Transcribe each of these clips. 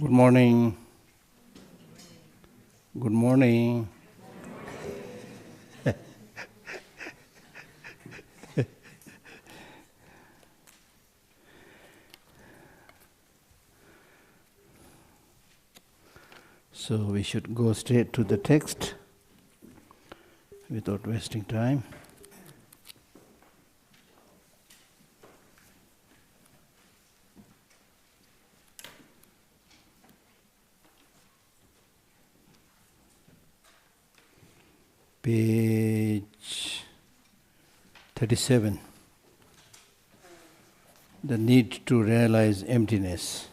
Good morning. Good morning. So we should go straight to the text without wasting time. Page 37. The need to realize emptiness.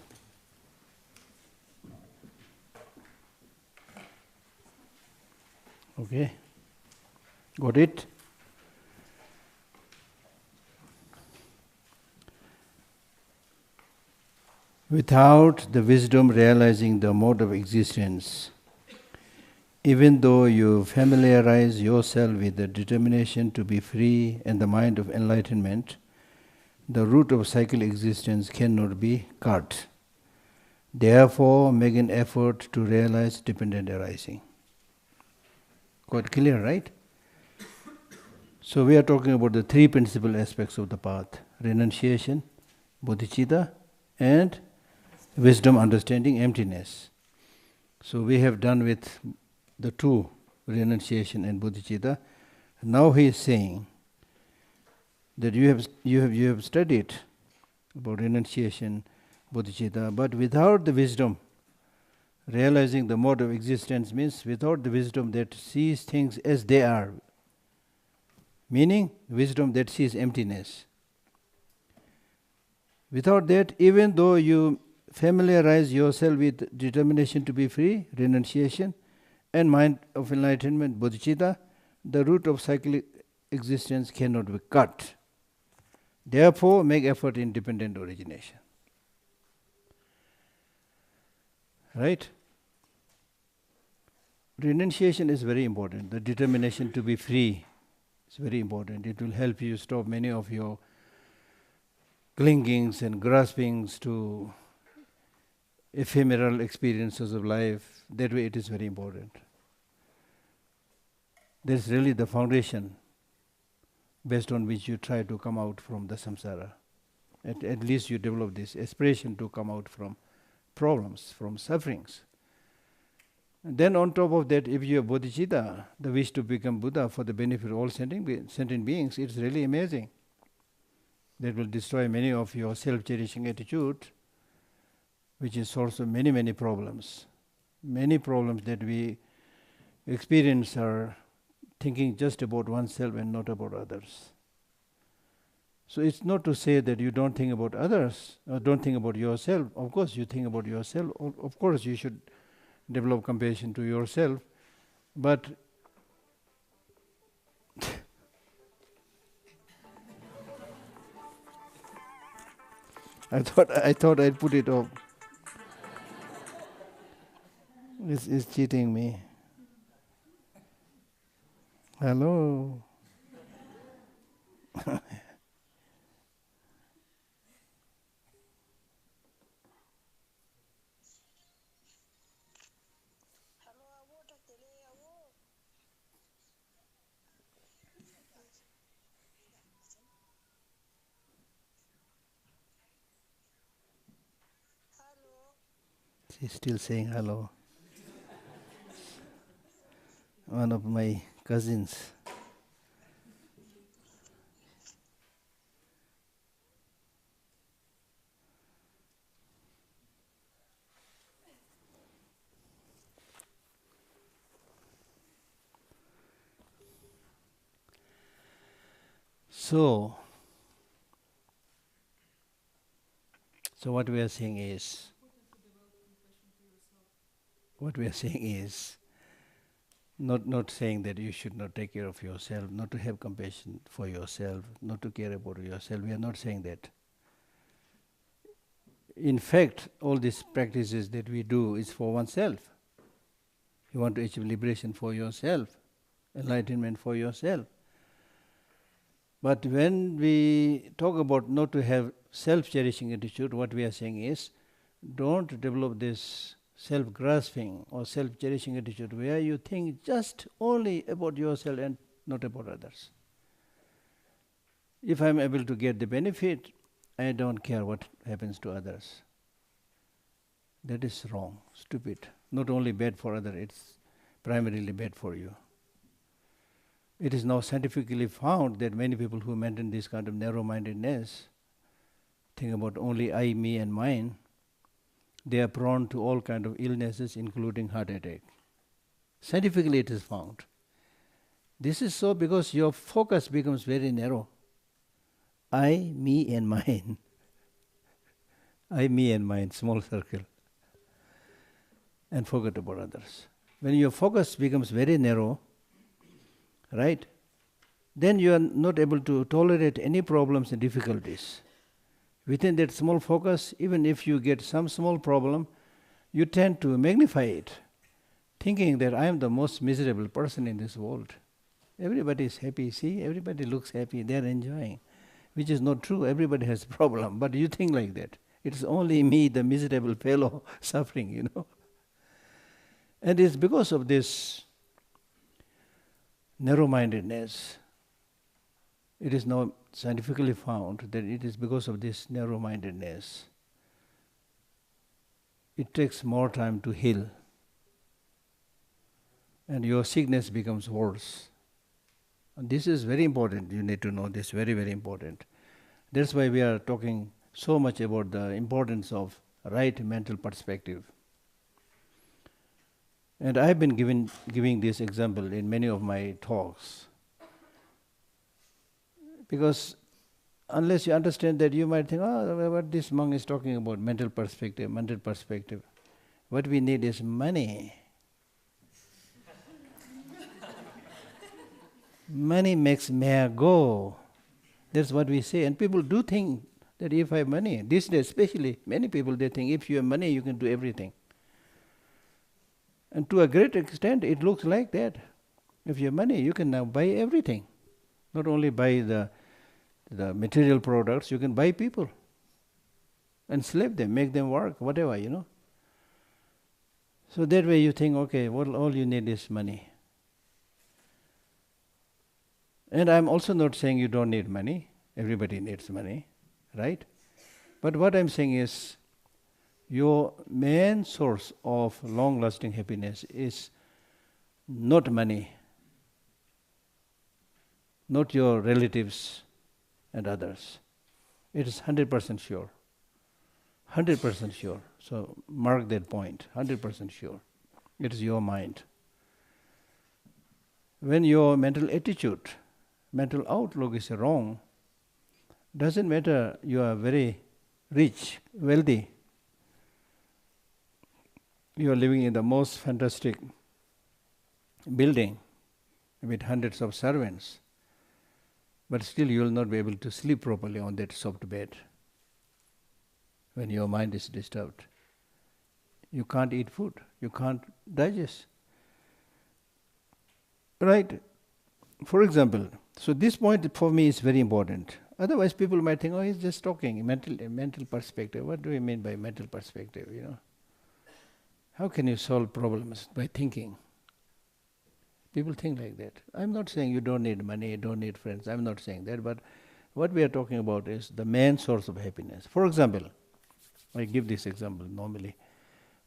Okay? Got it? Without the wisdom realizing the mode of existence, even though you familiarize yourself with the determination to be free and the mind of enlightenment, the root of cyclic existence cannot be cut. Therefore, make an effort to realize dependent arising. Quite clear, right? So we are talking about the three principal aspects of the path: renunciation, bodhicitta, and wisdom understanding emptiness. So we have done with the two, renunciation and bodhicitta. Now he is saying that you have studied about renunciation, bodhicitta, but without the wisdom realizing the mode of existence, means without the wisdom that sees things as they are, meaning wisdom that sees emptiness. Without that, even though you familiarize yourself with determination to be free, renunciation, and mind of enlightenment, bodhicitta, the root of cyclic existence cannot be cut. Therefore, make effort in dependent origination. Right? Renunciation is very important. The determination to be free is very important. It will help you stop many of your clingings and graspings to ephemeral experiences of life. That way it is very important. That is really the foundation based on which you try to come out from the samsara. At least you develop this aspiration to come out from problems, from sufferings. And then on top of that, if you have bodhicitta, the wish to become Buddha for the benefit of all sentient beings, it's really amazing. That will destroy many of your self-cherishing attitude, which is source of many, many problems. Many problems that we experience are thinking just about oneself and not about others. So it's not to say that you don't think about others, or don't think about yourself. Of course you think about yourself. Of course you should develop compassion to yourself. But I thought I'd put it off. It's cheating me. Hello. She's still saying hello. One of my cousins. So what we are saying is, not saying that you should not take care of yourself, not to have compassion for yourself, not to care about yourself. We are not saying that. In fact, all these practices that we do is for oneself. You want to achieve liberation for yourself, enlightenment for yourself. But when we talk about not to have self-cherishing attitude, what we are saying is, Don't develop this self-grasping or self-cherishing attitude where you think just only about yourself and not about others. If I am able to get the benefit, I don't care what happens to others. That is wrong, stupid. Not only bad for others, it's primarily bad for you. It is now scientifically found that many people who maintain this kind of narrow-mindedness, think about only I, me and mine, they are prone to all kinds of illnesses, including heart attack. Scientifically it is found. This is so because your focus becomes very narrow. I, me and mine. I, me and mine, small circle. And forget about others. When your focus becomes very narrow, right, then you are not able to tolerate any problems and difficulties. Within that small focus, even if you get some small problem, you tend to magnify it, thinking that I am the most miserable person in this world. Everybody is happy, see, everybody looks happy, they are enjoying, which is not true. Everybody has a problem, but you think like that. It's only me, the miserable fellow, suffering, And it's because of this narrow-mindedness. It is now scientifically found that it is because of this narrow-mindedness. It takes more time to heal. And your sickness becomes worse. And this is very important. You need to know this, very, very important. That's why we are talking so much about the importance of right mental perspective. And I have been giving this example in many of my talks. Because unless you understand that, you might think, what this monk is talking about, mental perspective. What we need is money. Money makes maya go. That's what we say. And people do think that if I have money, these days especially, many people, they think if you have money, you can do everything. And to a great extent, it looks like that. If you have money, you can now buy everything. Not only buy the material products, you can buy people. Enslave them, make them work, whatever, So that way you think, okay, all you need is money. And I'm also not saying you don't need money. Everybody needs money, right? But what I'm saying is, your main source of long-lasting happiness is not money, not your relatives and others. It is 100% sure. 100% sure. So mark that point, 100% sure. It is your mind. When your mental attitude, mental outlook is wrong, doesn't matter you are very rich, wealthy, you are living in the most fantastic building with hundreds of servants, but still you will not be able to sleep properly on that soft bed when your mind is disturbed. You can't eat food, you can't digest. Right? For example, so this point for me is very important. Otherwise people might think, he's just talking, mental perspective. What do you mean by mental perspective, How can you solve problems? By thinking. People think like that. I'm not saying you don't need money, you don't need friends. I'm not saying that. But what we are talking about is the main source of happiness. For example, I give this example normally.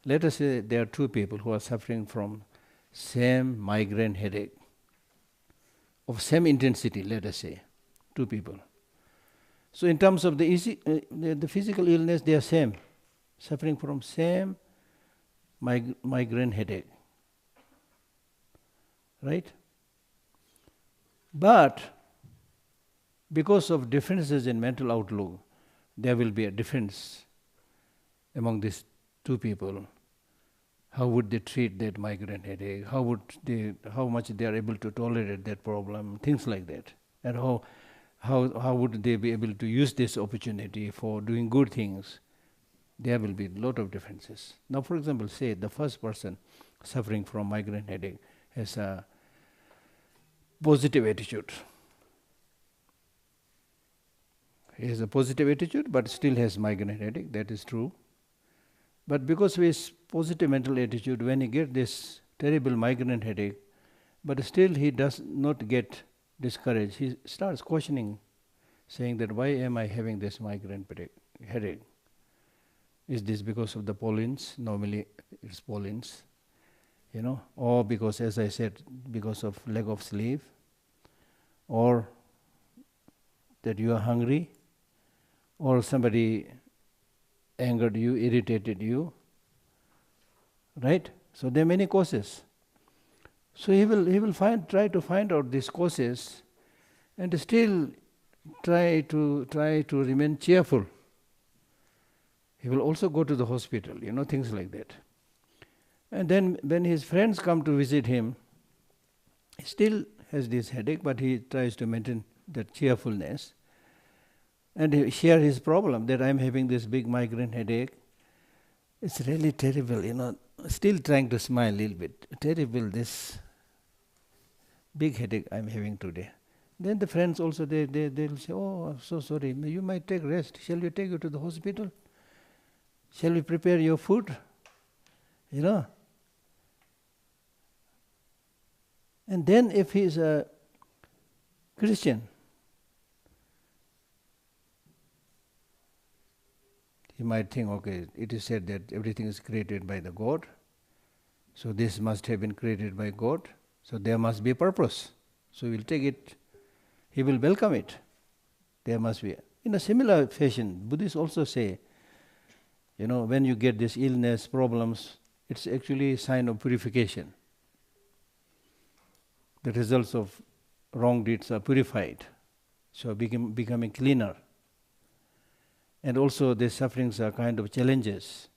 Let us say there are two people who are suffering from same migraine headache, of same intensity, let us say, two people. So in terms of the physical illness, they are same, suffering from same migraine headache, right? But because of differences in mental outlook, there will be a difference among these two people. How would they treat that migraine headache? How much they are able to tolerate that problem? Things like that, and how would they be able to use this opportunity for doing good things? There will be a lot of differences. Now, for example, say the first person suffering from migraine headache has a positive attitude. He has a positive attitude, but still has migraine headache. That is true. But because of his positive mental attitude, when he gets this terrible migraine headache, but still he does not get discouraged. He starts questioning, saying that why am I having this migraine headache? Is this because of the pollens? Normally it's pollens, or because, as I said, because of lack of sleep, or that you are hungry, or somebody angered you, irritated you, right? So there are many causes. So he will try to find out these causes, and still try to remain cheerful. He will also go to the hospital, things like that. And then when his friends come to visit him, he still has this headache, but he tries to maintain that cheerfulness. And he share his problem that I'm having this big migraine headache. It's really terrible, still trying to smile a little bit. Terrible, this big headache I'm having today. Then the friends also, they'll say, oh, I'm so sorry, you might take rest. Shall we take you to the hospital? Shall we prepare your food? And then if he's a Christian, he might think, okay, it is said that everything is created by the God, so this must have been created by God, so there must be a purpose. So we'll take it, he will welcome it. There must be. In a similar fashion, Buddhists also say, when you get this illness, problems, it's actually a sign of purification. The results of wrong deeds are purified, so becoming cleaner. And also these sufferings are kind of challenges,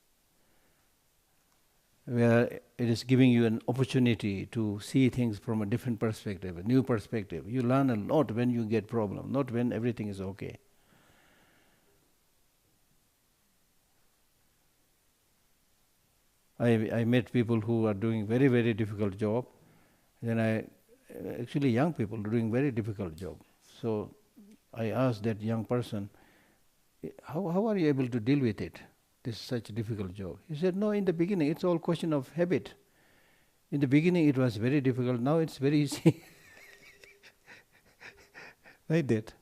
where it is giving you an opportunity to see things from a different perspective, a new perspective. You learn a lot when you get problem, not when everything is okay. I met people who are doing very, very difficult job. Then actually young people doing very difficult job. So I asked that young person, how are you able to deal with it? This is such a difficult job. He said, no, in the beginning it's all question of habit. In the beginning it was very difficult, now it's very easy. Like that.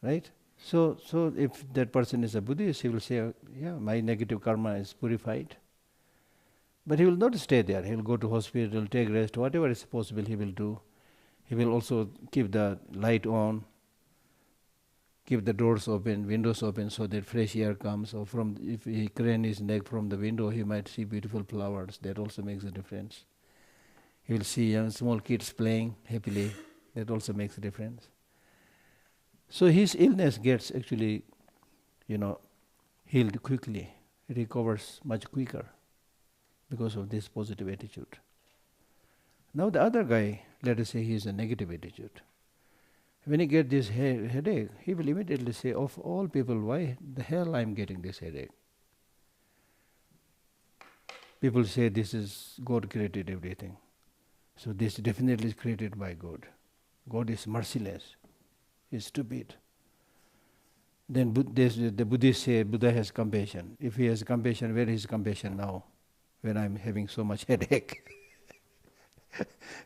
Right? So if that person is a Buddhist, he will say, yeah, my negative karma is purified. But he will not stay there. He will go to hospital, take rest, whatever is possible he will do. He will also keep the light on, keep the doors open, windows open, so that fresh air comes. Or if he crane his neck from the window, he might see beautiful flowers. That also makes a difference. He will see young small kids playing happily. That also makes a difference. So his illness gets actually, healed quickly. It recovers much quicker because of this positive attitude. Now the other guy, let us say he has a negative attitude. When he gets this headache, he will immediately say, of all people, why the hell I am getting this headache? People say this is God created everything. So this definitely is created by God. God is merciless. He is stupid. Then the Buddhists say Buddha has compassion. If he has compassion, where is compassion now? When I am having so much headache.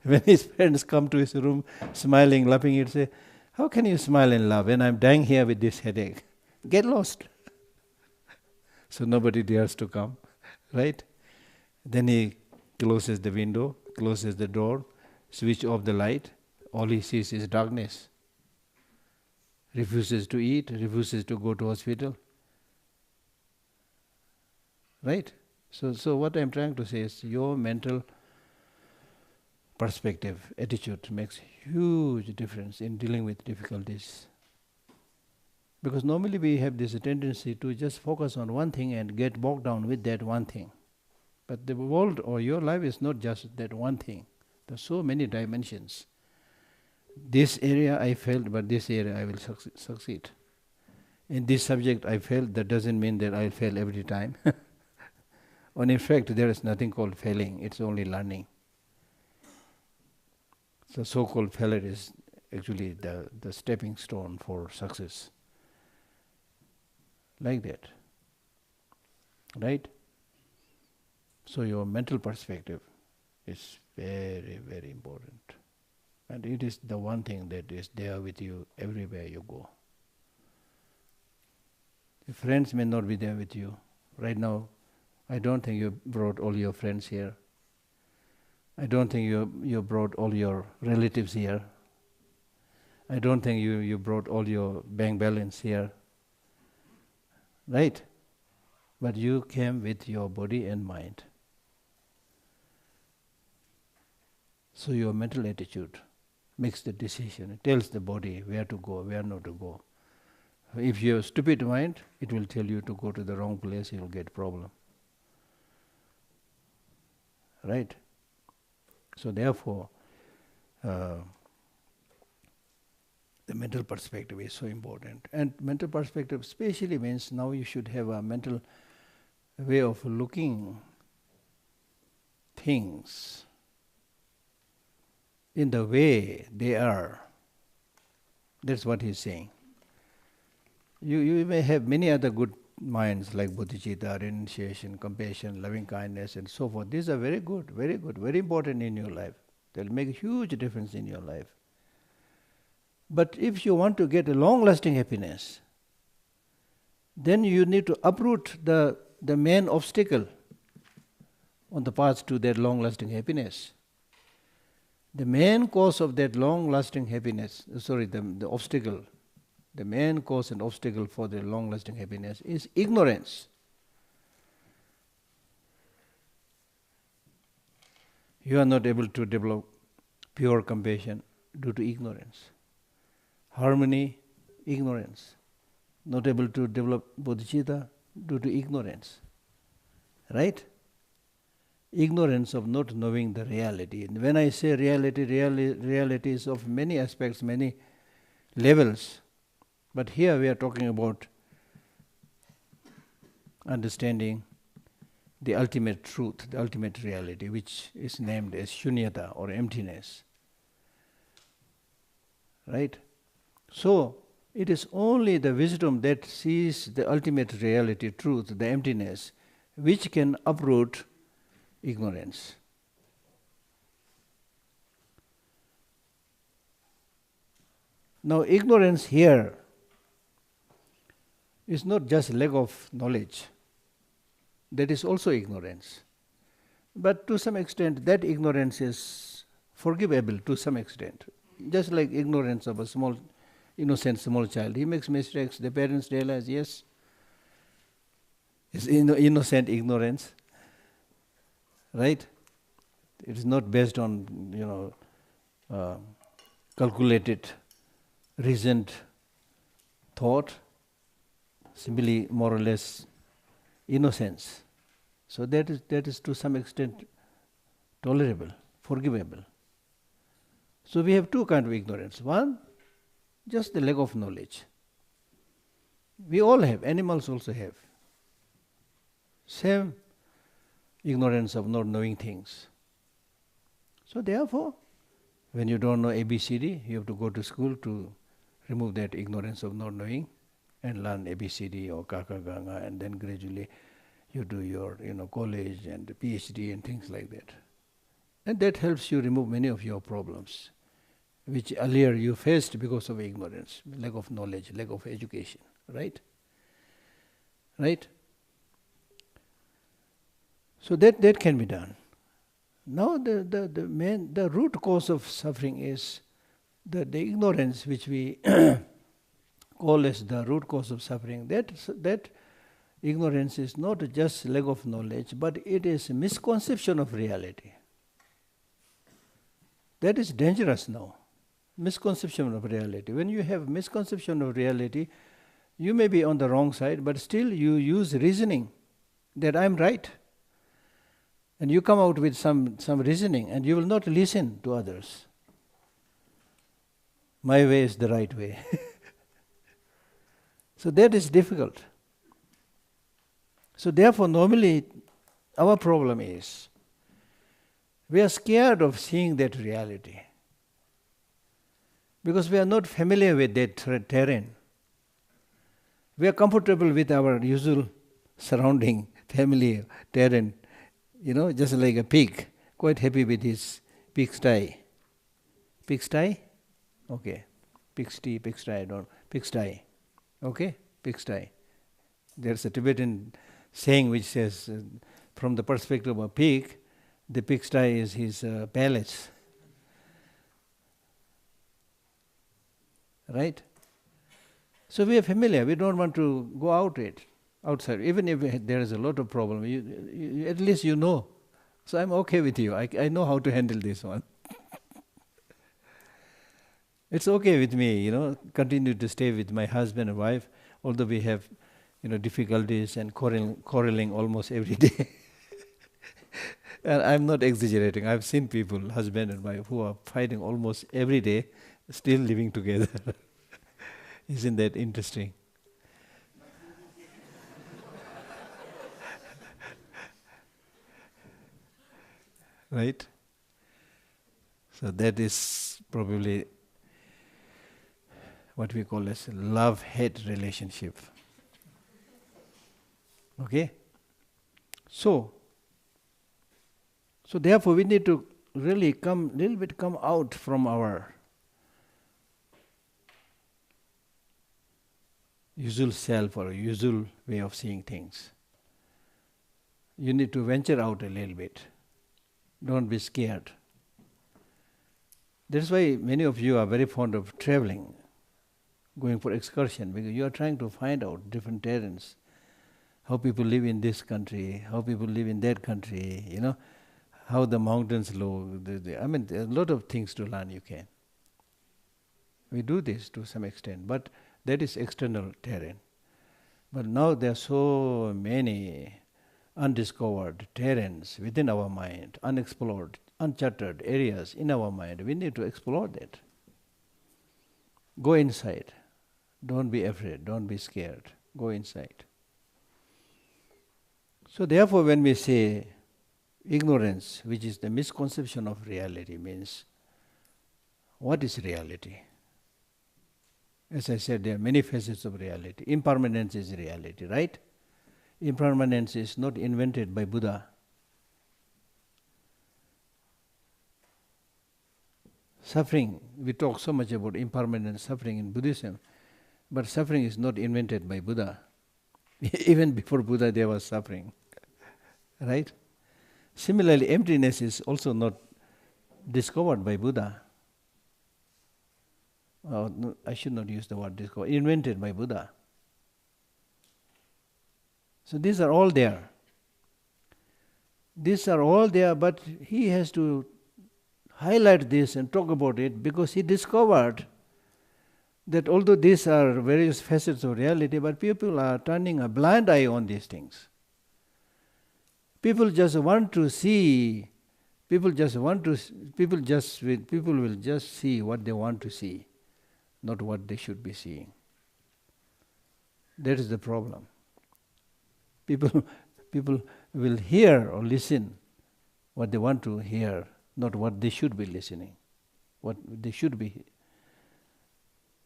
When his friends come to his room, smiling, laughing, he'd say, how can you smile and laugh when I'm dying here with this headache? Get lost. So nobody dares to come, right? Then he closes the window, closes the door, switch off the light. All he sees is darkness. Refuses to eat, refuses to go to hospital. Right? So what I'm trying to say is your mental perspective, attitude makes huge difference in dealing with difficulties. Because normally we have this tendency to just focus on one thing and get bogged down with that one thing. But the world or your life is not just that one thing. There are so many dimensions. This area I failed, but this area I will succeed. In this subject I failed, that doesn't mean that I'll fail every time. And in fact, there is nothing called failing, it's only learning. So so-called failure is actually the stepping stone for success. Like that. Right? So your mental perspective is very, very important. And it is the one thing that is there with you everywhere you go. Your friends may not be there with you. Right now, I don't think you brought all your friends here. I don't think you brought all your relatives here. I don't think you brought all your bank balance here. Right? But you came with your body and mind. So your mental attitude makes the decision. It tells the body where to go, where not to go. If you have a stupid mind, it will tell you to go to the wrong place, you will get problem. Right? So therefore, the mental perspective is so important. And mental perspective especially means now you should have a mental way of looking things in the way they are. That's what he's saying. You may have many other good minds like bodhicitta, renunciation, compassion, loving kindness and so forth. These are very good, very important in your life. They'll make a huge difference in your life. But if you want to get a long-lasting happiness, then you need to uproot the main obstacle on the path to that long-lasting happiness. The main cause of that long-lasting happiness, the obstacle, the main cause and obstacle for the long-lasting happiness is ignorance. You are not able to develop pure compassion due to ignorance. Harmony, ignorance. Not able to develop bodhicitta due to ignorance. Right? Ignorance of not knowing the reality. And when I say reality is of many aspects, many levels. But here we are talking about understanding the ultimate truth, the ultimate reality, which is named as shunyata or emptiness. Right? So, it is only the wisdom that sees the ultimate reality, truth, the emptiness, which can uproot ignorance. Now, ignorance here is not just lack of knowledge. That is also ignorance. But to some extent, that ignorance is forgivable to some extent. Just like ignorance of a small, innocent small child. He makes mistakes, the parents realize, yes, it's innocent ignorance. Right? It is not based on, calculated, reasoned thought, simply more or less innocence. So that is to some extent tolerable, forgivable. So we have two kinds of ignorance. One, just the lack of knowledge. We all have, animals also have. Same ignorance of not knowing things. So therefore, when you don't know ABCD, you have to go to school to remove that ignorance of not knowing and learn ABCD or Kaka Ganga, and then gradually you do your college and PhD and things like that. And that helps you remove many of your problems, which earlier you faced because of ignorance, lack of knowledge, lack of education. Right? Right? So that can be done. Now the root cause of suffering is the ignorance, which we call as the root cause of suffering. That ignorance is not just lack of knowledge, but it is a misconception of reality. That is dangerous now. Misconception of reality. When you have misconception of reality, you may be on the wrong side, but still you use reasoning that I am right. And you come out with some reasoning, and you will not listen to others. My way is the right way. So that is difficult. So therefore, normally, our problem is, we are scared of seeing that reality. Because we are not familiar with that terrain. We are comfortable with our usual surrounding family parent, just like a pig, quite happy with his pigsty. Pigsty? Okay. Pigsty, I don't. Pigsty. Okay? Pigsty. There's a Tibetan saying which says, from the perspective of a pig, the pigsty is his palace. Right? So we are familiar. We don't want to go outside. Even if there is a lot of problem, at least you know. So I'm okay with you. I know how to handle this one. It's okay with me, continue to stay with my husband and wife, although we have, difficulties and quarreling almost every day. And I'm not exaggerating. I've seen people, husband and wife, who are fighting almost every day, still living together. Isn't that interesting? Right? So that is probably what we call as a love-hate relationship. Okay? So therefore we need to really come out from our usual self or usual way of seeing things. You need to venture out a little bit. Don't be scared. That's why many of you are very fond of traveling, going for excursion, because you are trying to find out different terrains, how people live in this country, how people live in that country, how the mountains look. There are a lot of things to learn you can. We do this to some extent, but that is external terrain. But now there are so many undiscovered terrains within our mind, unexplored, uncharted areas in our mind. We need to explore that. Go inside. Don't be afraid. Don't be scared. Go inside. So therefore when we say ignorance, which is the misconception of reality, means what is reality? As I said, there are many facets of reality. Impermanence is reality, right? Impermanence is not invented by Buddha. Suffering, we talk so much about impermanent suffering in Buddhism, but suffering is not invented by Buddha. Even before Buddha there was suffering. Right? Similarly, emptiness is also not discovered by Buddha. No, I should not use the word discovered, invented by Buddha. So these are all there. These are all there, but he has to highlight this and talk about it because he discovered that although these are various facets of reality, but people are turning a blind eye on these things. People will just see what they want to see, not what they should be seeing. That is the problem. People will hear or listen what they want to hear, not what they should be listening, what they should be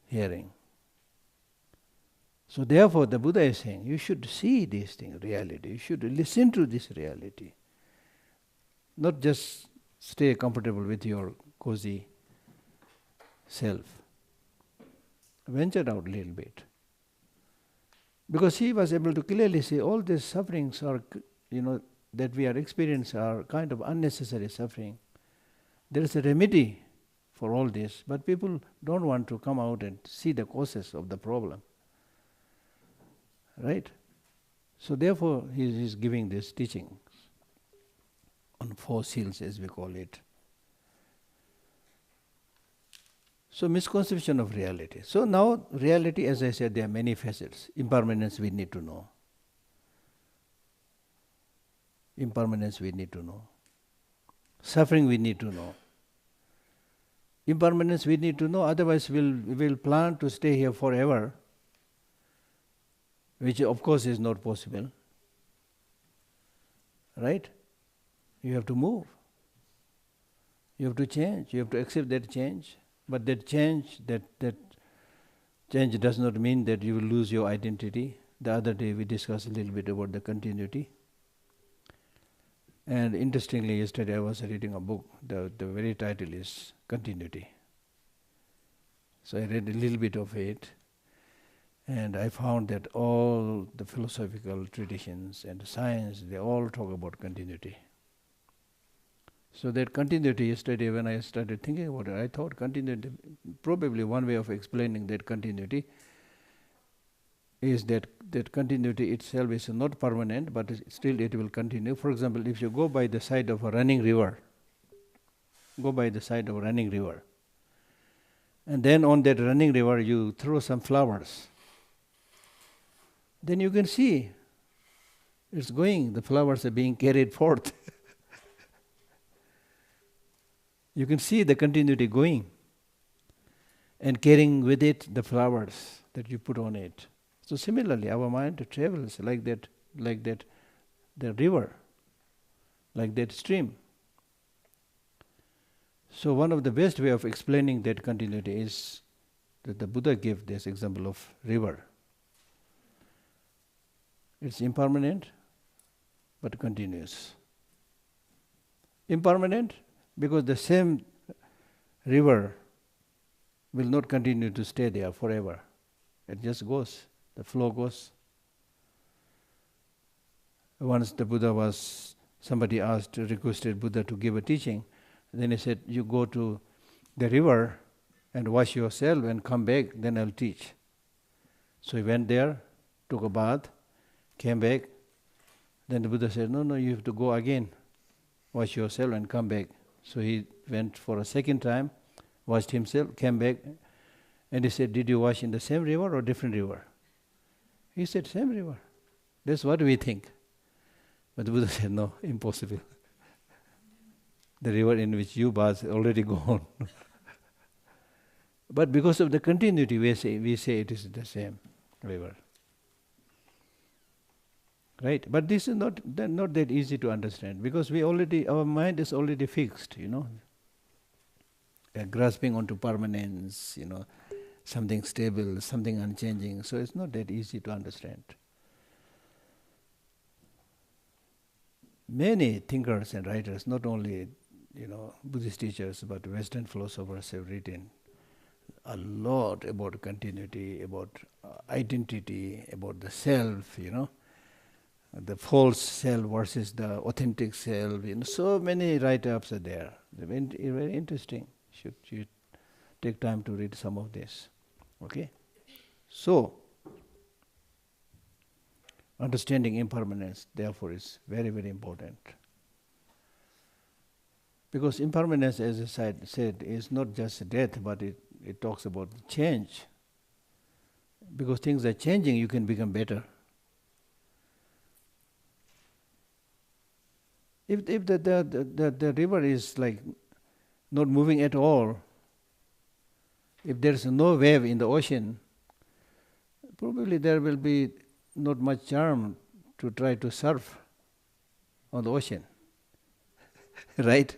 hearing. So therefore the Buddha is saying, you should see these things, reality. You should listen to this reality. Not just stay comfortable with your cozy self. Venture out a little bit. Because he was able to clearly see all these sufferings are, that we are experiencing are kind of unnecessary suffering. There is a remedy for all this, but people don't want to come out and see the causes of the problem. Right? So therefore he is giving this teaching on 4 seals, as we call it. So misconception of reality. So now reality, as I said, there are many facets. Impermanence we need to know. Impermanence we need to know. Suffering we need to know. Impermanence we need to know, otherwise we will plan to stay here forever, which of course is not possible. Right? You have to move. You have to change. You have to accept that change. But that change does not mean that you will lose your identity. The other day we discussed a little bit about the continuity. And interestingly, yesterday I was reading a book, the very title is Continuity. So I read a little bit of it, and I found that all the philosophical traditions and science, they all talk about continuity. So that continuity, yesterday when I started thinking about it, I thought continuity, probably one way of explaining that continuity is that continuity itself is not permanent, but still it will continue. For example, if you go by the side of a running river, and then on that running river you throw some flowers, then you can see it's going, the flowers are being carried forth. You can see the continuity going and carrying with it the flowers that you put on it. So similarly, our mind travels like that, the river, like that stream. So one of the best way of explaining that continuity is that the Buddha gave this example of river. It's impermanent, but continuous. Impermanent because the same river will not continue to stay there forever. It just goes, the flow goes. Once the Buddha somebody requested Buddha to give a teaching. Then he said, you go to the river and wash yourself and come back, then I'll teach. So he went there, took a bath, came back. Then the Buddha said, no, you have to go again, wash yourself and come back. So he went for a second time, washed himself, came back, and he said, did you wash in the same river or different river? He said, same river. That's what we think. But the Buddha said, no, impossible. The river in which you bath is already gone. But because of the continuity, we say it is the same river. Right? But this is not that easy to understand, because our mind is already fixed, We are grasping onto permanence, something stable, something unchanging. So it's not that easy to understand. Many thinkers and writers, not only Buddhist teachers, but Western philosophers have written a lot about continuity, about identity, about the self, the false self versus the authentic self. So many write-ups are there. They're very interesting. Should take time to read some of this. Okay? So, understanding impermanence, therefore, is very, very important. Because impermanence, as I said, is not just death, but it talks about change. Because things are changing, you can become better. If the river is like not moving at all, if there is no wave in the ocean, probably there will be not much charm to try to surf on the ocean. Right?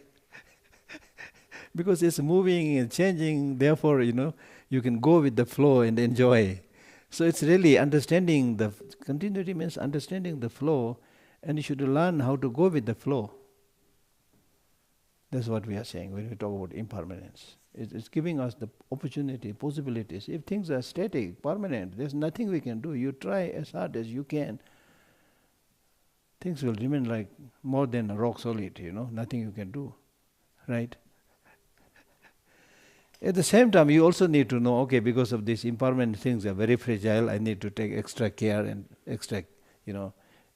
Because it's moving and changing, therefore, you can go with the flow and enjoy. So it's really understanding continuity means understanding the flow, and you should learn how to go with the flow. That's what we are saying when we talk about impermanence. It's giving us the opportunity, possibilities. If things are static, permanent, there's nothing we can do. You try as hard as you can. Things will remain like more than a rock solid, nothing you can do. Right? At the same time, you also need to know, okay, because of these impermanent things are very fragile, I need to take extra care and extra,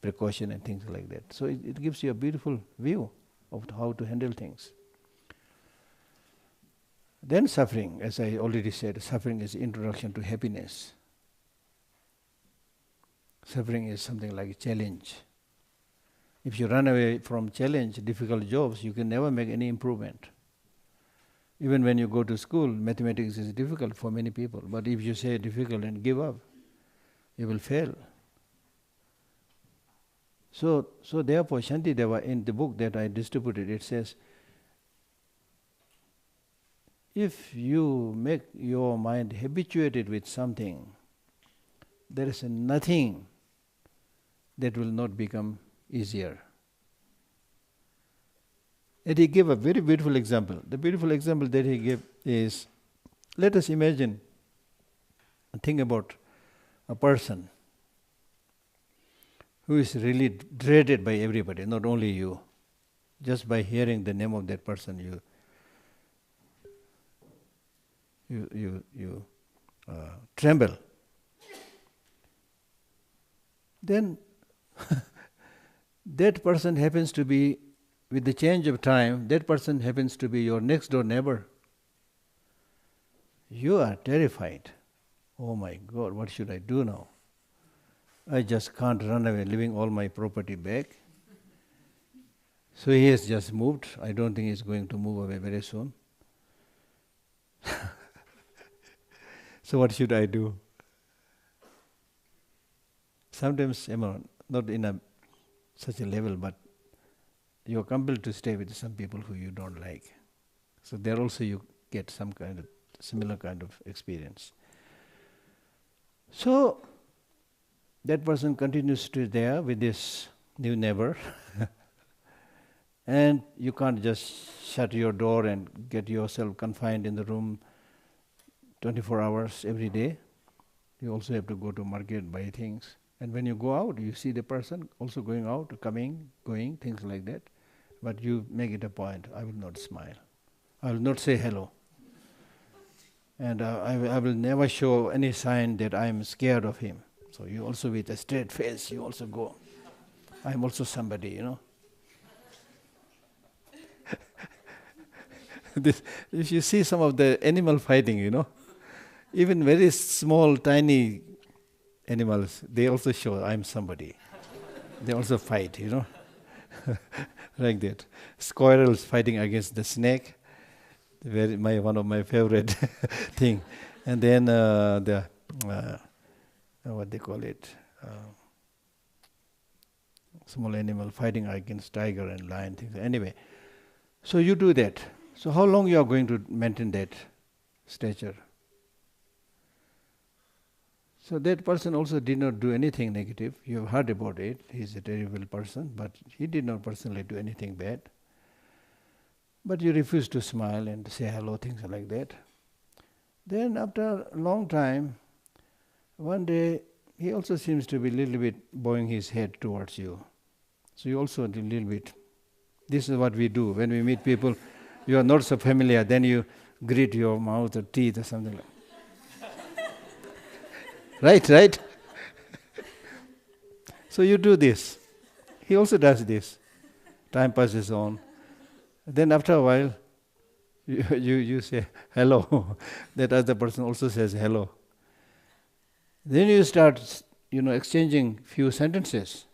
precaution and things like that. So it gives you a beautiful view of how to handle things. Then suffering, as I already said, suffering is introduction to happiness. Suffering is something like a challenge. If you run away from challenge, difficult jobs, you can never make any improvement. Even when you go to school, mathematics is difficult for many people. But if you say difficult and give up, you will fail. So therefore, Shantideva, in the book that I distributed, it says, if you make your mind habituated with something, there is nothing that will not become easier. And he gave a very beautiful example. The beautiful example that he gave is, let us imagine, think about a person who is really dreaded by everybody, not only you. Just by hearing the name of that person, you tremble. Then that person happens to be, with the change of time, that person happens to be your next door neighbor. You are terrified. Oh my God, what should I do now? I just can't run away, leaving all my property back. So he has just moved. I don't think he's going to move away very soon. So what should I do? Sometimes, not in such a level, but you are compelled to stay with some people who you don't like. So there also you get some kind of similar kind of experience. So that person continues to be there with this new neighbor. And you can't just shut your door and get yourself confined in the room 24 hours every day. You also have to go to market, buy things. And when you go out, you see the person also going out, coming, going, things like that. But you make it a point, I will not smile. I will not say hello. And I will never show any sign that I am scared of him. So you also, with a straight face, you also go, I am also somebody, If you see some of the animal fighting, even very small, tiny animals, they also show, I am somebody. They also fight, like that. Squirrels fighting against the snake, one of my favorite thing. And then what they call it, small animal fighting against tiger and lion, things. Anyway, so you do that. So how long you are going to maintain that stature? So that person also did not do anything negative. You have heard about it. He is a terrible person, but he did not personally do anything bad. But you refuse to smile and say hello, things like that. Then after a long time, one day, he also seems to be a little bit bowing his head towards you. So you also do a little bit. This is what we do. When we meet people, you are not so familiar, then you grit your mouth or teeth or something like Right? So you do this. He also does this. Time passes on. Then after a while, you say hello. That other person also says hello. Then you start, exchanging few sentences.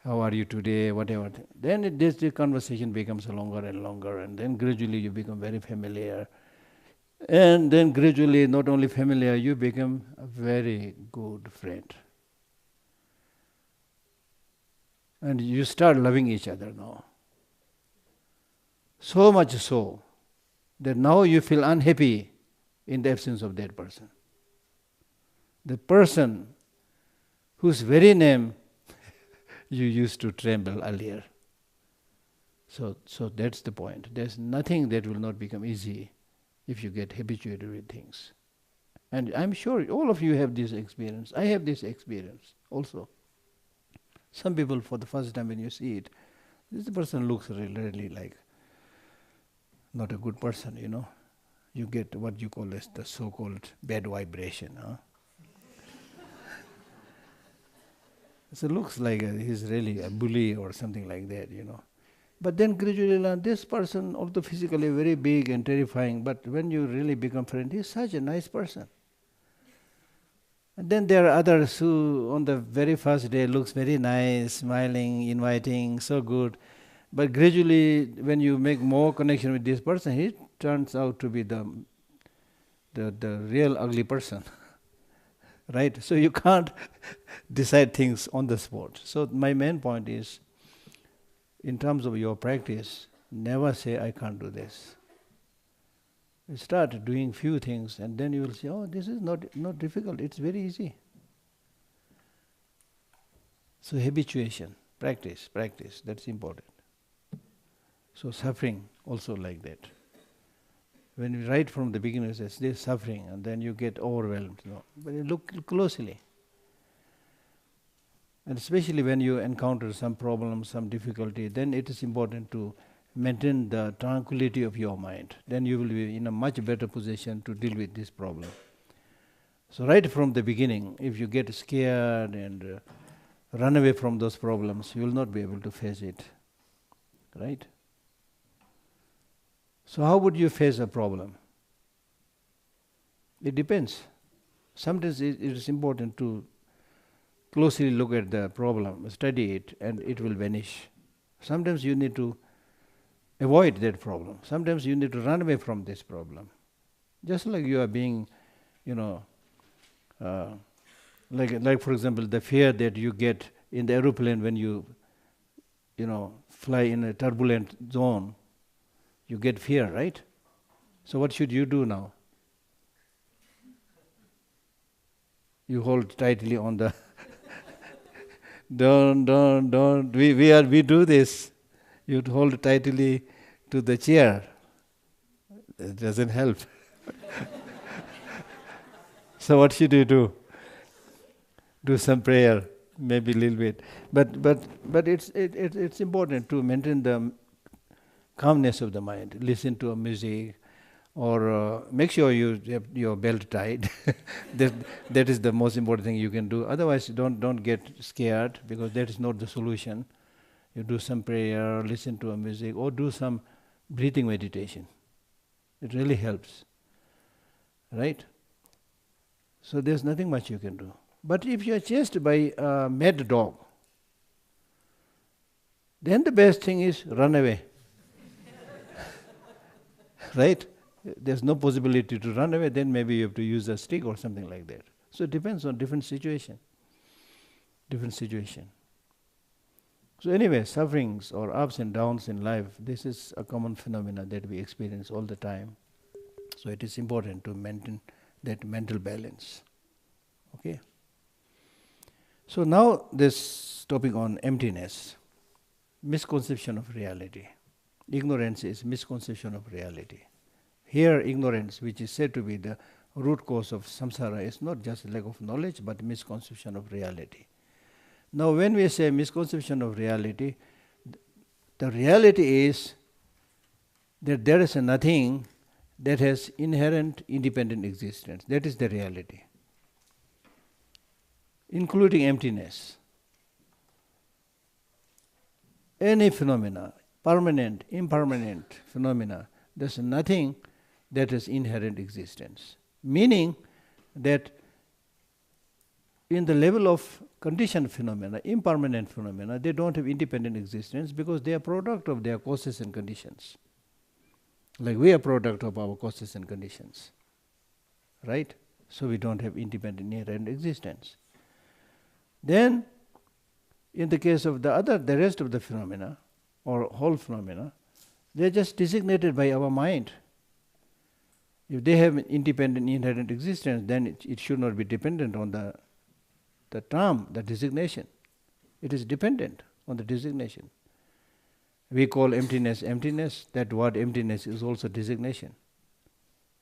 How are you today? Whatever. Then the conversation becomes longer and longer, and then gradually you become very familiar. And then gradually, not only familiar, you become a very good friend. And you start loving each other now. So much so that now you feel unhappy in the absence of that person. The person whose very name you used to tremble earlier. So that's the point. There's nothing that will not become easy if you get habituated with things. And I'm sure all of you have this experience. I have this experience also. Some people, for the first time when you see it, this person looks really like not a good person, You get what you call as the so-called bad vibration. So it looks like he's really a bully or something like that, But then gradually learn this person, although physically very big and terrifying, but when you really become friend, he's such a nice person. And then there are others who on the very first day looks very nice, smiling, inviting, so good. But gradually when you make more connection with this person, he turns out to be the real ugly person. Right? So you can't decide things on the spot. So my main point is, in terms of your practice, never say, I can't do this. You start doing few things and then you will say, oh, this is not difficult, it's very easy. So habituation, practice, that's important. So suffering also like that. When you right from the beginning, it says this suffering, and then you get overwhelmed. But you look closely. And especially when you encounter some problem, some difficulty, then it is important to maintain the tranquility of your mind. Then you will be in a much better position to deal with this problem. So right from the beginning, if you get scared and run away from those problems, you will not be able to face it. Right? So how would you face a problem? It depends. Sometimes it is important to closely look at the problem, study it, and it will vanish. Sometimes you need to avoid that problem. Sometimes you need to run away from this problem. Just like you are being, like for example, the fear that you get in the aeroplane when you fly in a turbulent zone, you get fear, right? So what should you do now? You hold tightly on the don't. We do this. You hold tightly to the chair. It doesn't help. So what should you do? Do some prayer, maybe a little bit. But it's important to maintain the calmness of the mind. Listen to a music, or make sure you have your belt tied. that is the most important thing you can do. Otherwise, don't get scared, because that is not the solution. You do some prayer, listen to a music, or do some breathing meditation. It really helps, right? So there's nothing much you can do. But if you are chased by a mad dog, then the best thing is run away. Right? There's no possibility to run away, then maybe you have to use a stick or something like that. So it depends on different situation. So anyway, sufferings or ups and downs in life, this is a common phenomenon that we experience all the time. So it is important to maintain that mental balance. Okay? So now this topic on emptiness, misconception of reality. Ignorance is misconception of reality. Here ignorance, which is said to be the root cause of samsara, is not just lack of knowledge but misconception of reality. Now when we say misconception of reality, the reality is that there is a nothing that has inherent independent existence. That is the reality, including emptiness. Any phenomena, permanent, impermanent phenomena, there's nothing that has inherent existence. Meaning that in the level of conditioned phenomena, impermanent phenomena, they don't have independent existence because they are product of their causes and conditions. Like we are product of our causes and conditions. Right? So we don't have independent inherent existence. Then, in the case of the rest of the phenomena, or whole phenomena, they are just designated by our mind. If they have independent inherent existence, then it should not be dependent on the term, the designation. It is dependent on the designation. We call emptiness emptiness. That word emptiness is also designation.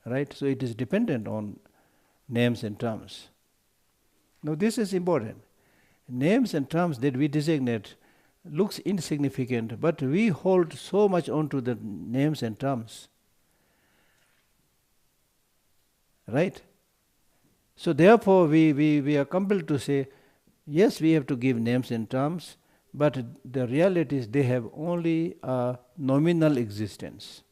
Right? So it is dependent on names and terms. Now this is important. Names and terms that we designate looks insignificant, but we hold so much onto the names and terms. Right? So therefore we are compelled to say, yes, we have to give names and terms, but the reality is they have only a nominal existence.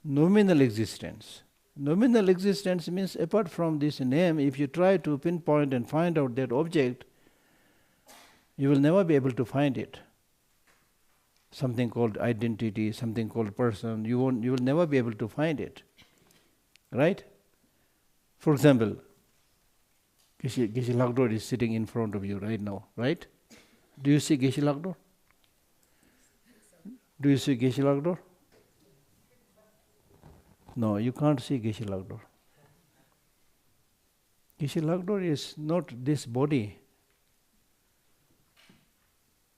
Nominal existence. Nominal existence means apart from this name, if you try to pinpoint and find out that object, you will never be able to find it. Something called identity, something called person, you will never be able to find it. Right? For example, Geshe Lhakdor is sitting in front of you right now, right? Do you see Geshe Lhakdor? Do you see Geshe Lhakdor? No, you can't see Geshe Lhakdor. Geshe Lhakdor is not this body.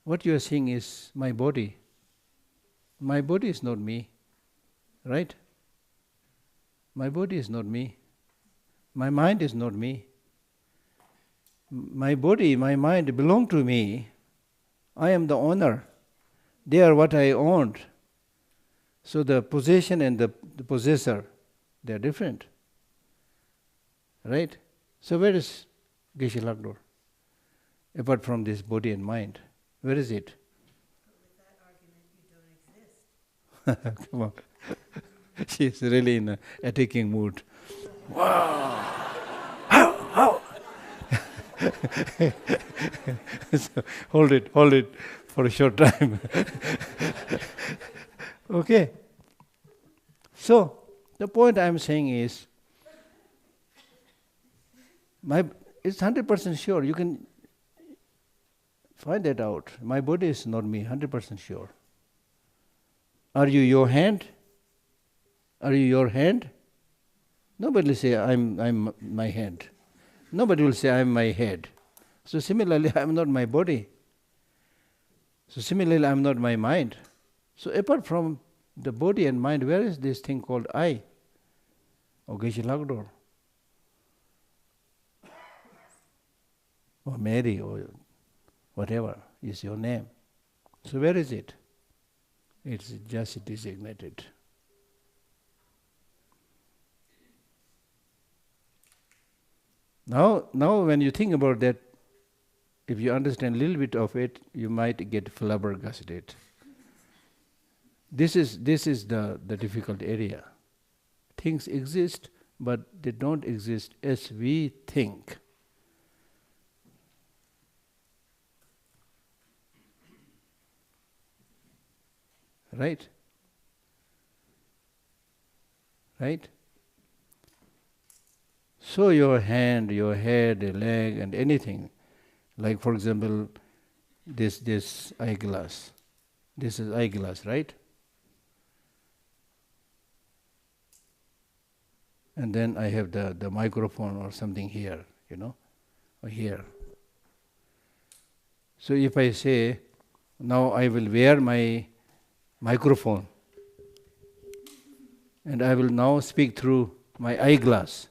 What you are seeing is my body. My body is not me, right? My body is not me. My mind is not me. My body, my mind belong to me. I am the owner. They are what I owned. So the possession and the possessor, they are different. Right? So where is Geshe Lhakdor? Apart from this body and mind, where is it? But with that argument, you don't exist. Come on. She is really in an attacking mood. Wow! How? So hold it for a short time. Okay. So the point I am saying is, it's 100% sure. You can find that out. My body is not me, 100% sure. Are you your hand? Are you your hand? Nobody will say, I'm my hand. Nobody will say, I'm my head. So similarly, I'm not my body. So similarly, I'm not my mind. So apart from the body and mind, where is this thing called I? Or Geshe Lhakdor? Or Mary, or whatever is your name. So where is it? It's just designated. Now when you think about that, if you understand a little bit of it, you might get flabbergasted. This is the difficult area. Things exist, but they don't exist as we think. Right? Right? So your hand, your head, a leg, and anything, like for example, this eyeglass. This is eyeglass, right? And then I have the microphone or something here, or here. So if I say, now I will wear my microphone, and I will now speak through my eyeglass,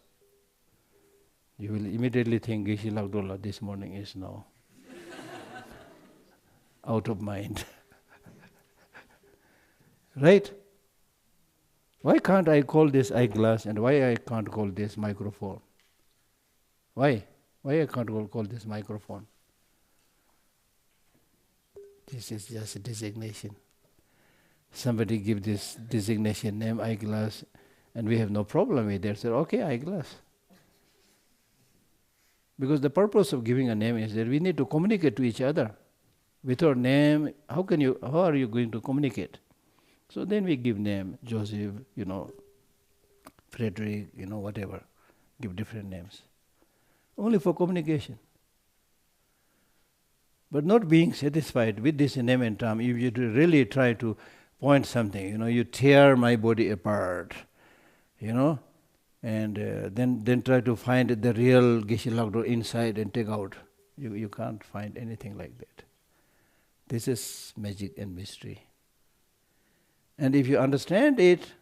you will immediately think Geshe Lhakdor this morning is now out of mind. Right? Why can't I call this eyeglass and why I can't call this microphone? Why? Why I can't call this microphone? This is just a designation. Somebody give this designation name eyeglass and we have no problem with it. So okay, eyeglass. Because the purpose of giving a name is that we need to communicate to each other. Without name, how are you going to communicate? So then we give name, Joseph, Frederick, whatever. Give different names. Only for communication. But not being satisfied with this name and term, if you really try to point something, you tear my body apart, and then try to find the real Geshe Lhakdor inside and take out. You can't find anything like that. This is magic and mystery. And if you understand it,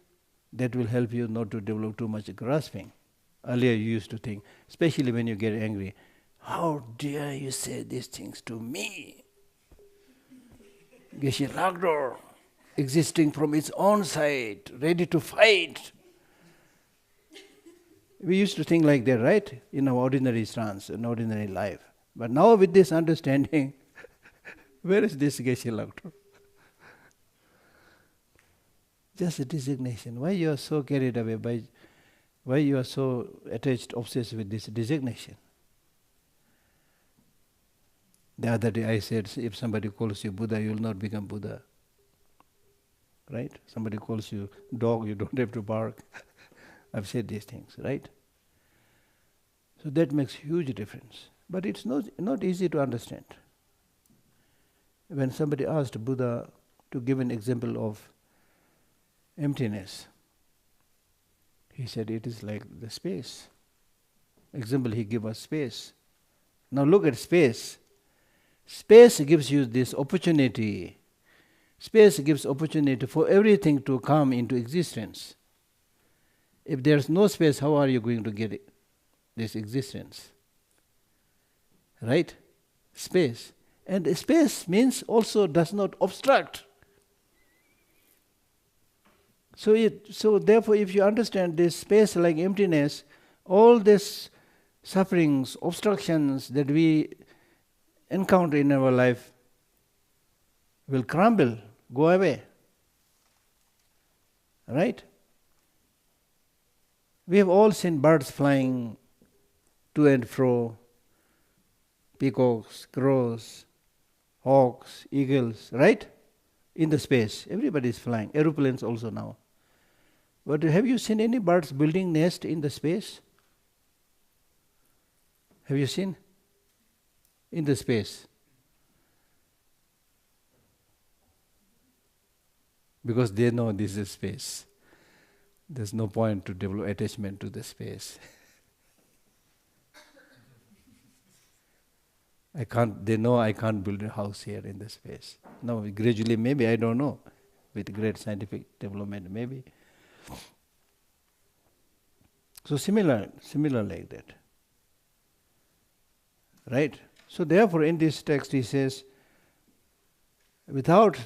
that will help you not to develop too much grasping. Earlier you used to think, especially when you get angry, how dare you say these things to me? Geshe Lhakdor, existing from its own side, ready to fight. We used to think like that, right? In our ordinary stance, in ordinary life. But now with this understanding, where is this Geshe Lhakdor? Just a designation. Why you are so carried away why you are so attached, obsessed with this designation? The other day I said, if somebody calls you Buddha, you will not become Buddha. Right? Somebody calls you dog, you don't have to bark. I've said these things, right? So that makes huge difference. But it's not easy to understand. When somebody asked Buddha to give an example of emptiness, he said it is like the space. Example, he gave us space. Now look at space. Space gives you this opportunity Space gives opportunity for everything to come into existence. If there's no space, how are you going to get this existence? Right? Space. And space means also does not obstruct. So therefore, if you understand this space like emptiness, all these sufferings, obstructions that we encounter in our life will crumble, go away. Right? We have all seen birds flying to and fro, peacocks, crows, hawks, eagles, right? In the space. Everybody is flying. Aeroplanes also now. But have you seen any birds building nest in the space? Have you seen? In the space. Because they know this is space. There's no point to develop attachment to the space. They know I can't build a house here in the space. No, gradually maybe, I don't know, with great scientific development maybe. So similar like that. Right? So therefore in this text he says, without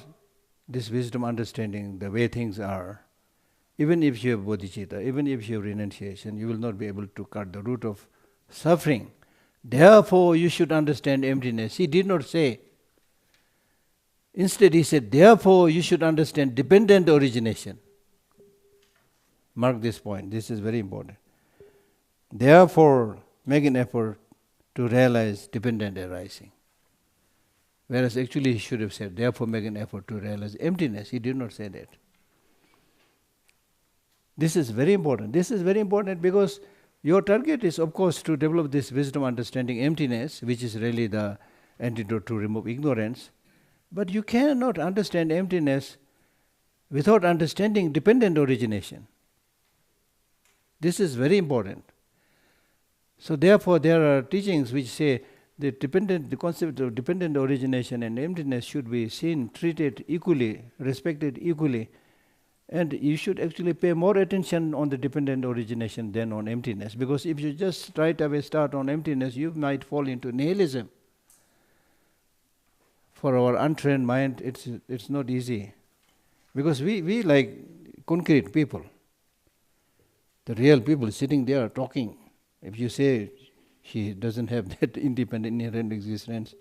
this wisdom understanding the way things are, even if you have bodhicitta, even if you have renunciation, you will not be able to cut the root of suffering. Therefore you should understand emptiness. He did not say. Instead he said, therefore you should understand dependent origination. Mark this point. This is very important. Therefore make an effort to realize dependent arising. Whereas actually he should have said, therefore make an effort to realize emptiness. He did not say that. This is very important. This is very important because your target is, of course, to develop this wisdom understanding emptiness, which is really the antidote to remove ignorance. But you cannot understand emptiness without understanding dependent origination. This is very important. So therefore there are teachings which say that the concept of dependent origination and emptiness should be seen, treated equally, respected equally. And you should actually pay more attention on the dependent origination than on emptiness. Because if you just right away start on emptiness, you might fall into nihilism. For our untrained mind, it's not easy. Because we like concrete people. The real people sitting there talking. If you say she doesn't have that independent inherent existence,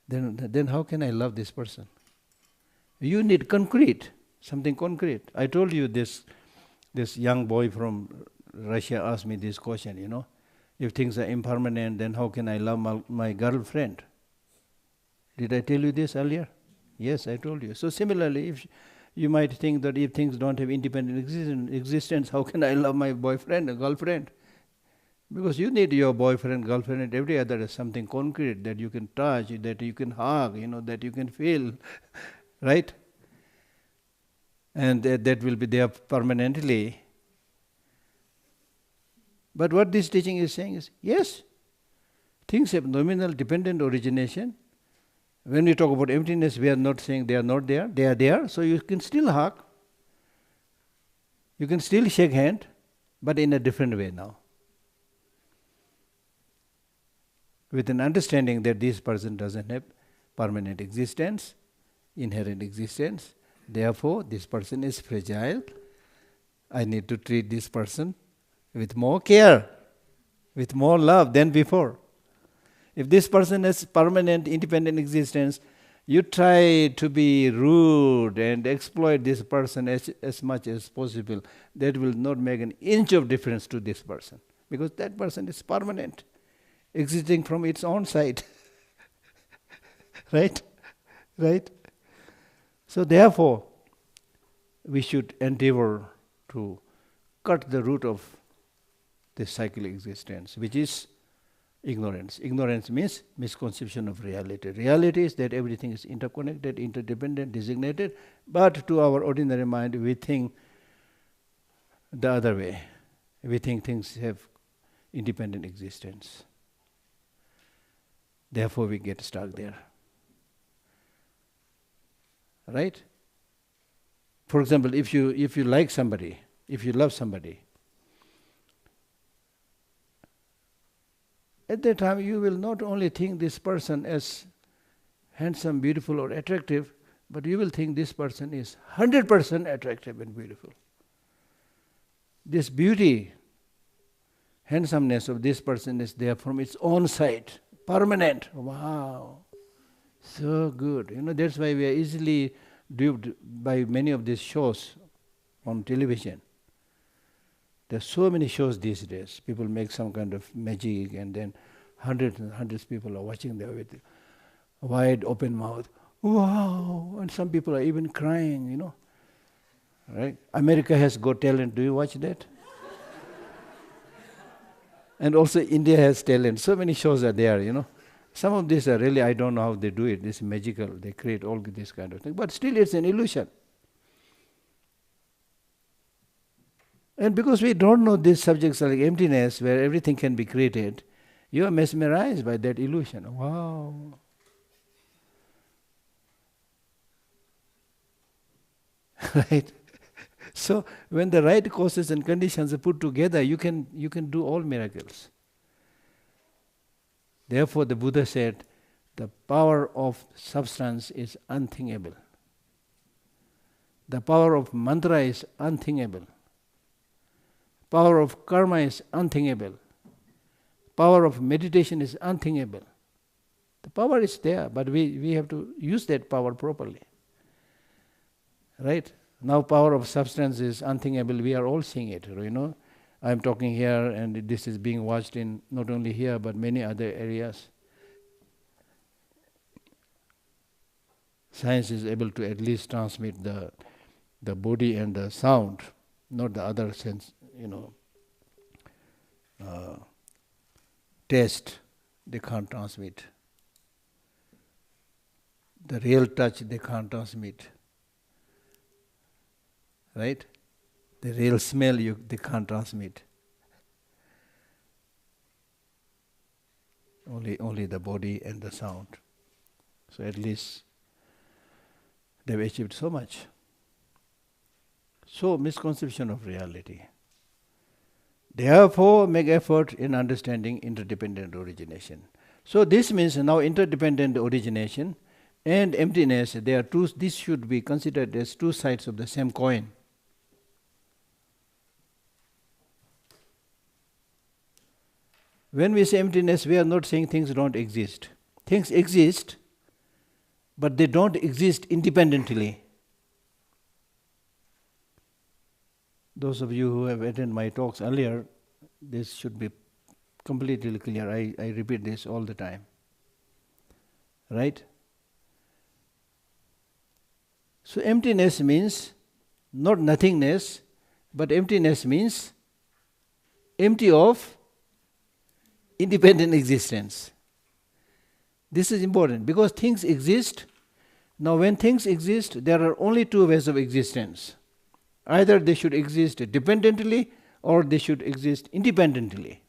then how can I love this person? You need concrete, something concrete. I told you this young boy from Russia asked me this question, if things are impermanent, then how can I love my girlfriend? Did I tell you this earlier? Yes, I told you. So similarly, if you might think that if things don't have independent existence, how can I love my boyfriend or girlfriend? Because you need your boyfriend, girlfriend, and every other as something concrete that you can touch, that you can hug, that you can feel, right? And that will be there permanently. But what this teaching is saying is, yes, things have nominal dependent origination. When we talk about emptiness, we are not saying they are not there. They are there, so you can still hug. You can still shake hand, but in a different way now. With an understanding that this person doesn't have permanent existence, inherent existence. Therefore, this person is fragile. I need to treat this person with more care, with more love than before. If this person has permanent independent existence, you try to be rude and exploit this person as much as possible. That will not make an inch of difference to this person. Because that person is permanent, existing from its own side. Right? Right? So therefore, we should endeavor to cut the root of this cyclic existence, which is ignorance. Ignorance means misconception of reality. Reality is that everything is interconnected, interdependent, designated, but to our ordinary mind, we think the other way. We think things have independent existence. Therefore we get stuck there. Right? For example, if you like somebody, if you love somebody, at that time you will not only think this person as handsome, beautiful or attractive, but you will think this person is 100% attractive and beautiful. This beauty, handsomeness of this person is there from its own side, permanent. Wow, so good. That's why we are easily duped by many of these shows on television. There are so many shows these days. People make some kind of magic and then hundreds and hundreds of people are watching there with wide open mouth. Wow! And some people are even crying, Right? America Has Got Talent. Do you watch that? And also India Has Talent. So many shows are there, Some of these are really, I don't know how they do it. This is magical. They create all this kind of thing. But still it's an illusion. And because we don't know these subjects like emptiness, where everything can be created, you are mesmerized by that illusion. Wow. Right? So when the right causes and conditions are put together, you can do all miracles. Therefore the Buddha said, the power of substance is unthinkable. The power of mantra is unthinkable. Power of karma is unthinkable. Power of meditation is unthinkable. The power is there, but we have to use that power properly. Right? Now power of substance is unthinkable, we are all seeing it, I am talking here and this is being watched in not only here but many other areas. Science is able to at least transmit the body and the sound, not the other sense, taste they can't transmit. The real touch they can't transmit. Right? The real smell they can't transmit. Only the body and the sound. So at least they've achieved so much. So misconception of reality. Therefore make effort in understanding interdependent origination. So this means now interdependent origination and emptiness, this should be considered as two sides of the same coin. When we say emptiness, we are not saying things don't exist. Things exist, but they don't exist independently. Those of you who have attended my talks earlier, this should be completely clear. I repeat this all the time. Right? So emptiness means not nothingness, but emptiness means empty of independent existence. This is important because things exist. Now when things exist, there are only two ways of existence. Either they should exist dependently or they should exist independently.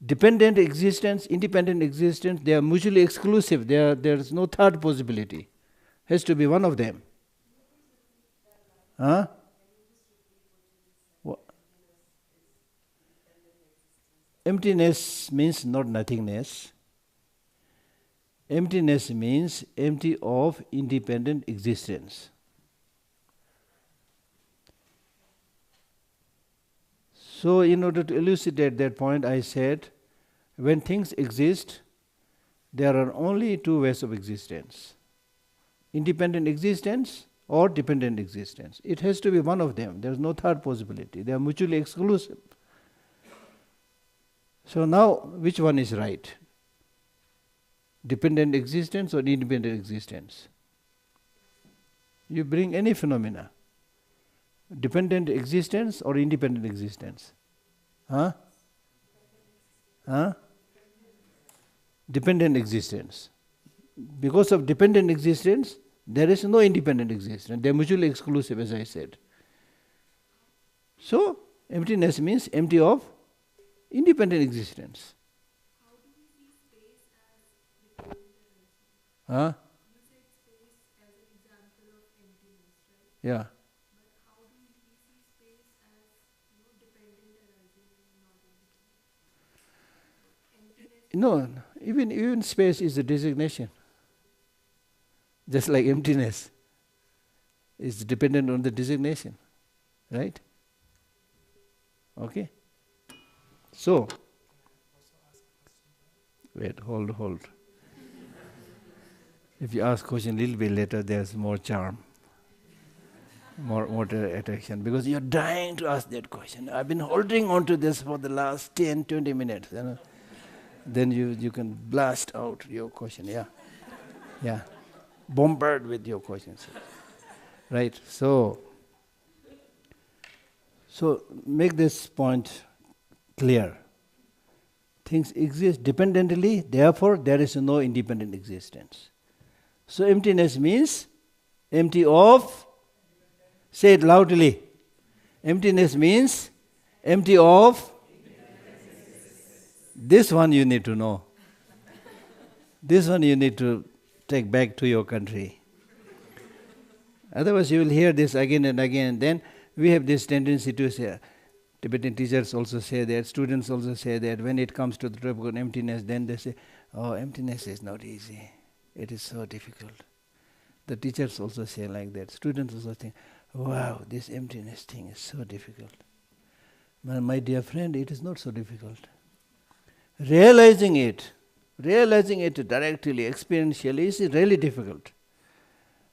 Dependent existence, independent existence, they are mutually exclusive. There is no third possibility. Has to be one of them. Huh? Emptiness means not nothingness. Emptiness means empty of independent existence. So in order to elucidate that point, I said, when things exist, there are only two ways of existence. Independent existence or dependent existence. It has to be one of them. There is no third possibility. They are mutually exclusive. So now, which one is right? Dependent existence or independent existence? You bring any phenomena. Dependent existence or independent existence? Huh? Huh? Dependent existence. Because of dependent existence, there is no independent existence. They are mutually exclusive, as I said. So, emptiness means empty of independent existence. How do we see space Huh? You said space as an example of emptiness, right? Yeah. But how do we see space as, dependent arising and not independent? Emptiness is No, even space is a designation. Just like emptiness is dependent on the designation. Right? Okay? So, wait, hold. If you ask question a little bit later, there's more charm, more attraction, because you're dying to ask that question. I've been holding on to this for the last 10, 20 minutes. Then you can blast out your question. Yeah. Bombard with your questions. Right? So make this point clear. Things exist dependently, therefore there is no independent existence. So emptiness means empty of, say it loudly. Emptiness means empty of. This one you need to know. This one you need to take back to your country. Otherwise you will hear this again and again. Then we have this tendency to say, Tibetan teachers also say that, students also say that, when it comes to the topic of emptiness, then they say, oh, emptiness is not easy. It is so difficult. The teachers also say like that. Students also think, wow, this emptiness thing is so difficult. My dear friend, it is not so difficult. Realizing it directly, experientially, is really difficult.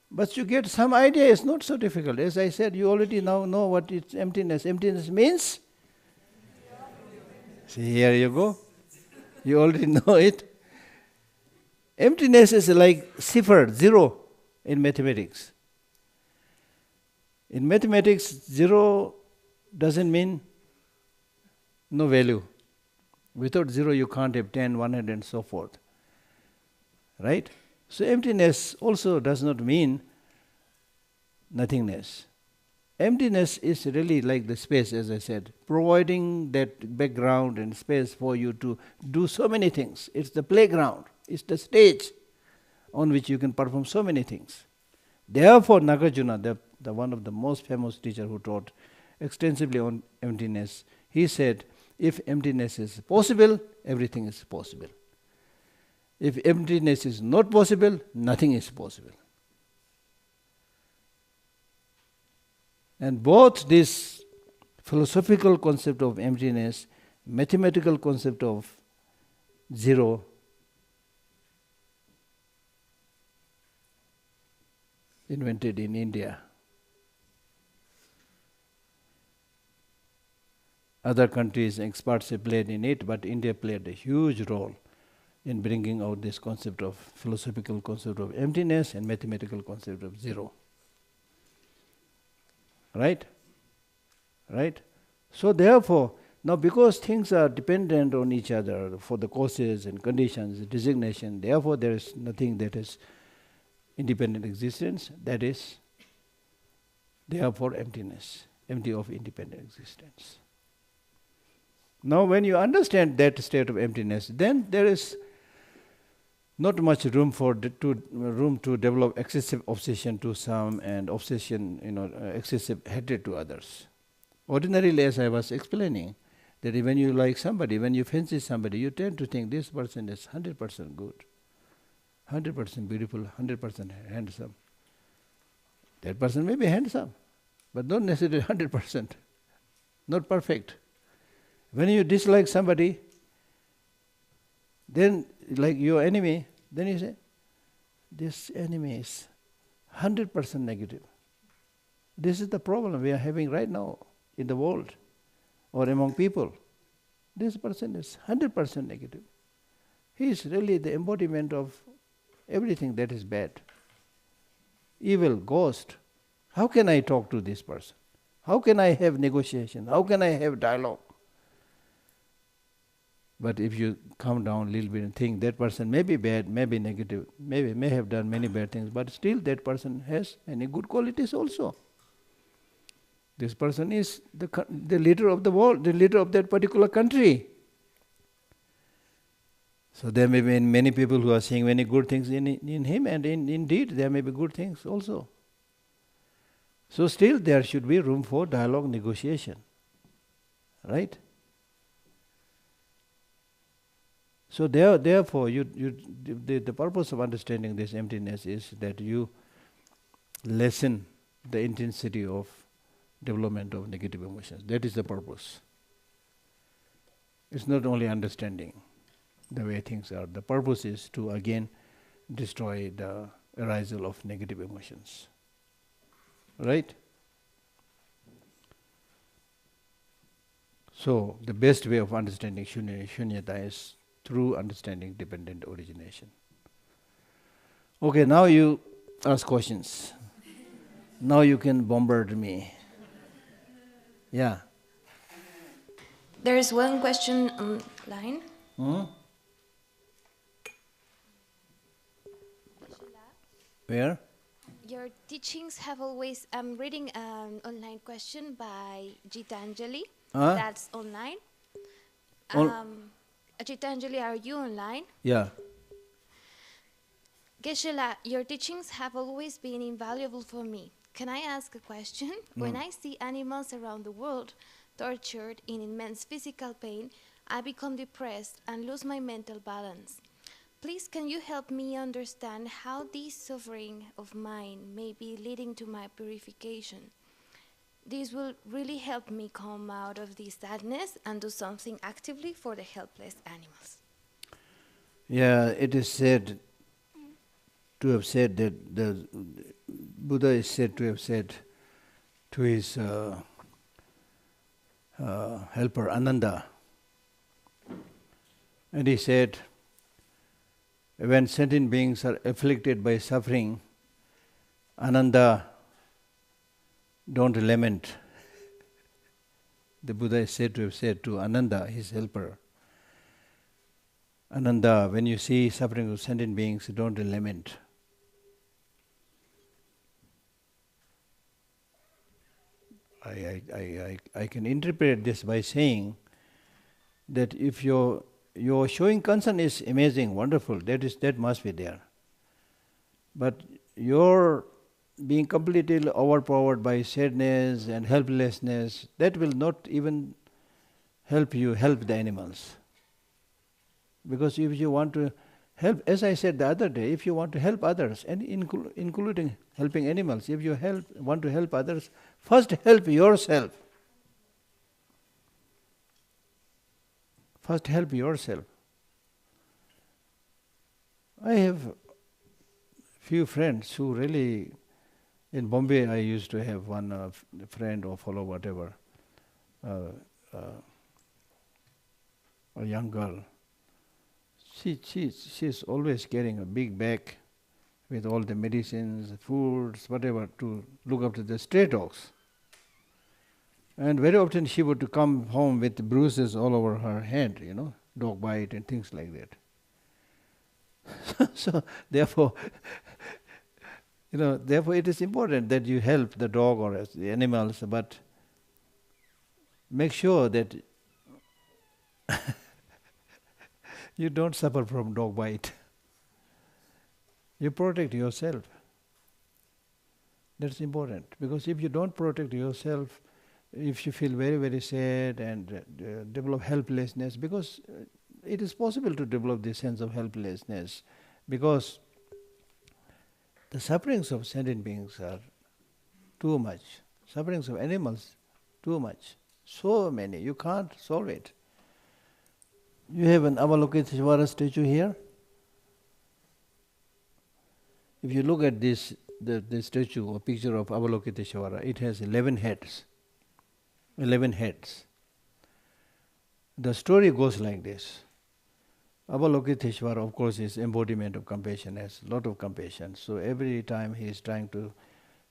But you get some idea, it's not so difficult. As I said, you already now know what it's emptiness. Emptiness means? See, here you go. You already know it. Emptiness is like zero, zero in mathematics. In mathematics, zero doesn't mean no value. Without zero, you can't have 10, 100 and so forth. Right? So emptiness also does not mean nothingness. Emptiness is really like the space, as I said, providing that background and space for you to do so many things. It's the playground, it's the stage on which you can perform so many things. Therefore, Nagarjuna, the one of the most famous teacher who taught extensively on emptiness, he said, if emptiness is possible, everything is possible. If emptiness is not possible, nothing is possible. And both this philosophical concept of emptiness, mathematical concept of zero, invented in India. Other countries, experts have played in it, but India played a huge role in bringing out this concept of philosophical concept of emptiness and mathematical concept of zero. Right? So therefore, now because things are dependent on each other for the causes and conditions, designation, therefore there is nothing that is independent existence, that is therefore emptiness, empty of independent existence. Now when you understand that state of emptiness, then there is not much room to develop excessive obsession to some and excessive hatred to others. Ordinarily, as I was explaining, that when you like somebody, when you fancy somebody, you tend to think this person is 100% good, 100% beautiful, 100% handsome. That person may be handsome, but not necessarily 100%, not perfect. When you dislike somebody, then like your enemy, then you say, this enemy is 100% negative. This is the problem we are having right now in the world or among people. This person is 100% negative. He is really the embodiment of everything that is bad. Evil, ghost. How can I talk to this person? How can I have negotiation? How can I have dialogue? But if you come down a little bit and think that person may be bad, may be negative, may have done many bad things, but still that person has any good qualities also. This person is the leader of the world, the leader of that particular country. So there may be many people who are seeing many good things in him, and indeed there may be good things also. So still there should be room for dialogue, negotiation. Right? So therefore, the purpose of understanding this emptiness is that you lessen the intensity of development of negative emotions. That is the purpose. It's not only understanding the way things are. The purpose is to again destroy the arisal of negative emotions. Right? So the best way of understanding shunyata is through understanding dependent origination. Okay, now you ask questions. Now you can bombard me. Yeah. There is one question online. Where? Your teachings have always... I'm reading an online question by Gitanjali. That's online. Gitanjali, are you online? Yeah. Geshe, your teachings have always been invaluable for me. Can I ask a question? When I see animals around the world tortured in immense physical pain, I become depressed and lose my mental balance. Please, can you help me understand how this suffering of mine may be leading to my purification? This will really help me come out of this sadness and do something actively for the helpless animals. Yeah, it is said to have said that the Buddha is said to have said to his helper Ananda, and he said, when sentient beings are afflicted by suffering, Ananda, don't lament. The Buddha is said to have said to Ananda, his helper, Ananda, when you see suffering of sentient beings, don't lament. I can interpret this by saying that if your showing concern is amazing, wonderful, that must be there. But your being completely overpowered by sadness and helplessness, that will not even help you help the animals. Because if you want to help, as I said the other day, if you want to help others, and including helping animals, if you want to help others, first help yourself. First help yourself. I have few friends who really, in Bombay I used to have one friend or fellow, whatever, a young girl. She's always carrying a big bag with all the medicines, foods, whatever, to look after the stray dogs. And very often she would come home with bruises all over her head, dog bite and things like that. So therefore, therefore it is important that you help the dog or the animals, but make sure that you don't suffer from dog bite. You protect yourself. That's important, because if you don't protect yourself, if you feel very, very sad and develop helplessness, because it is possible to develop this sense of helplessness, because the sufferings of sentient beings are too much. Sufferings of animals, too much. So many, you can't solve it. You have an Avalokiteshvara statue here. If you look at this, the statue or picture of Avalokiteshvara, it has 11 heads. 11 heads. The story goes like this. Avalokiteshvara, of course, is embodiment of compassion, has a lot of compassion. So every time he is trying to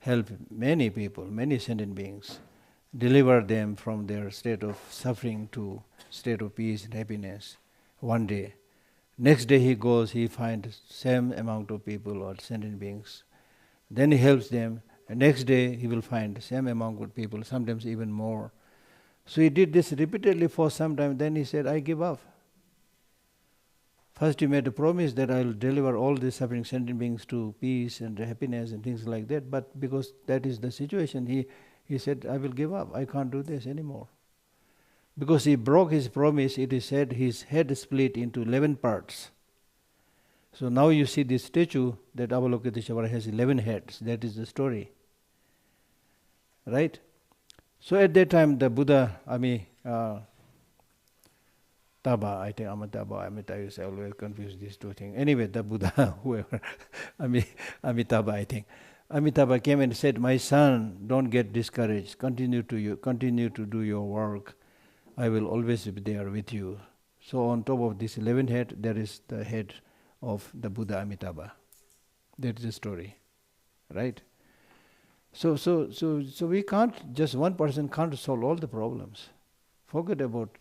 help many people, many sentient beings, deliver them from their state of suffering to state of peace and happiness one day. Next day he goes, he finds same amount of people or sentient beings. Then he helps them. And next day he will find the same amount of people, sometimes even more. So he did this repeatedly for some time. Then he said, I give up. First he made a promise that I will deliver all the suffering sentient beings to peace and happiness and things like that. But because that is the situation, he said, I will give up. I can't do this anymore. Because he broke his promise, it is said his head split into 11 parts. So now you see this statue that Avalokiteshvara has 11 heads. That is the story. Right? So at that time the Buddha, Taba, I think Amitabha, I always confuse these two things. Anyway, the Buddha, whoever, Amitabha, I think. Amitabha came and said, my son, don't get discouraged. Continue to do your work. I will always be there with you. So on top of this 11 head, there is the head of the Buddha Amitabha. That is the story. Right? So we can't, just one person can't solve all the problems. Forget about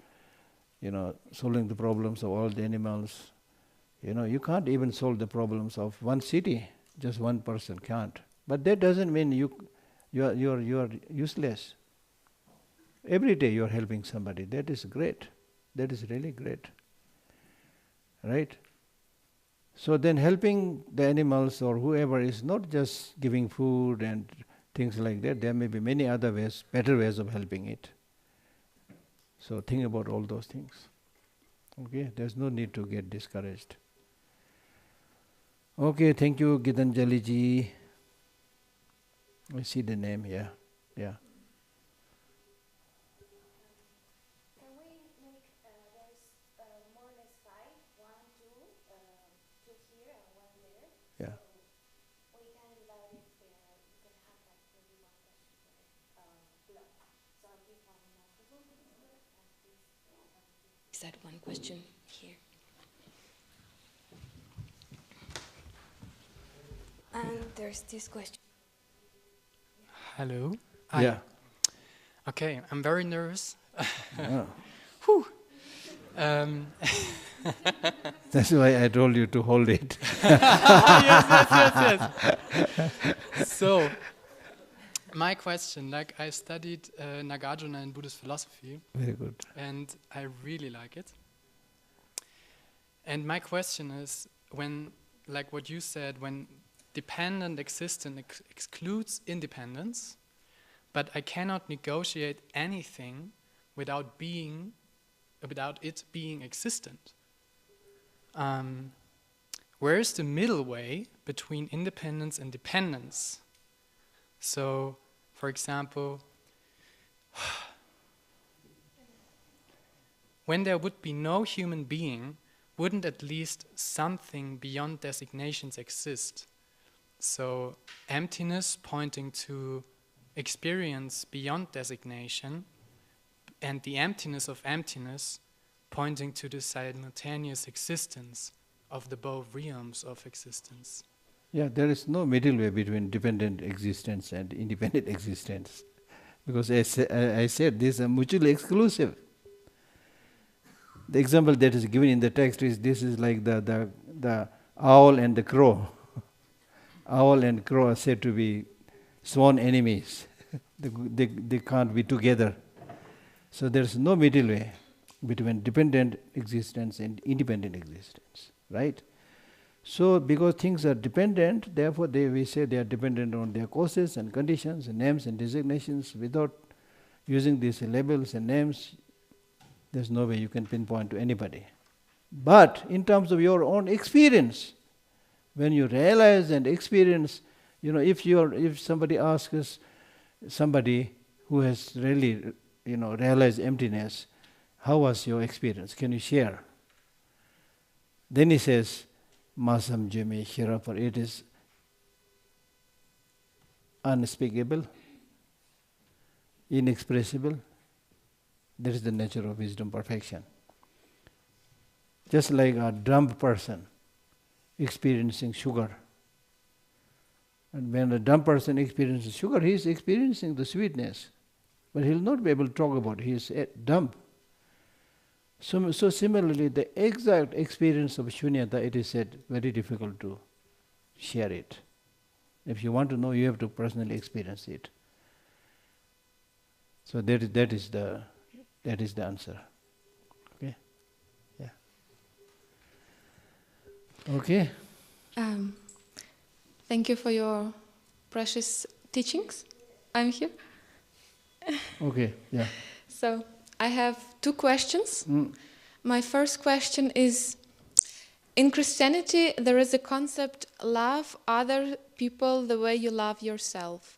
solving the problems of all the animals. You can't even solve the problems of one city. Just one person can't. But that doesn't mean you are useless. Every day you are helping somebody. That is great. That is really great. Right? So then helping the animals or whoever is not just giving food and things like that. There may be many other ways, better ways of helping it. So think about all those things. Okay, there's no need to get discouraged. Okay, thank you, Gitanjali ji. I see the name here. Yeah. Can we make there's more or less 5, 1, 2 here and 1 there? Yeah. So we can divide it. You can have like maybe one question per block. So I'll give one microphone to this block and this. Is that one question here? And there's this question. Hello. Hi. Yeah. Okay, I'm very nervous. Oh. Whew. That's why I told you to hold it. Yes. So, my question, I studied Nagarjuna in Buddhist philosophy. Very good. And I really like it. And my question is, when, like what you said, when dependent existence excludes independence, but I cannot negotiate anything without it being existent. Where is the middle way between independence and dependence? So, for example, when there would be no human being, wouldn't at least something beyond designations exist? So, emptiness pointing to experience beyond designation, and the emptiness of emptiness pointing to the simultaneous existence of the both realms of existence. Yeah, there is no middle way between dependent existence and independent existence. Because I said this is mutually exclusive. The example that is given in the text is this is like the owl and the crow. Owl and crow are said to be sworn enemies. They can't be together. So there is no middle way between dependent existence and independent existence, right? So because things are dependent, therefore we say they are dependent on their causes and conditions and names and designations. Without using these labels and names, there's no way you can pinpoint to anybody. But in terms of your own experience, when you realize and experience, if somebody asks us, somebody who has really, realized emptiness, how was your experience? Can you share? Then he says, Masam Jeme Hirapar, it is unspeakable, inexpressible. That is the nature of wisdom perfection. Just like a dumb person experiencing sugar. And when a dumb person experiences sugar, he is experiencing the sweetness. But he will not be able to talk about it. He is dumb. So similarly, the exact experience of shunyata, it is said, very difficult to share it. If you want to know, you have to personally experience it. So that is the answer. Okay? Yeah. Okay? Um, Thank you for your precious teachings. I'm here. Okay, yeah. So, I have two questions. My first question is, in Christianity, there is a concept, love other people the way you love yourself.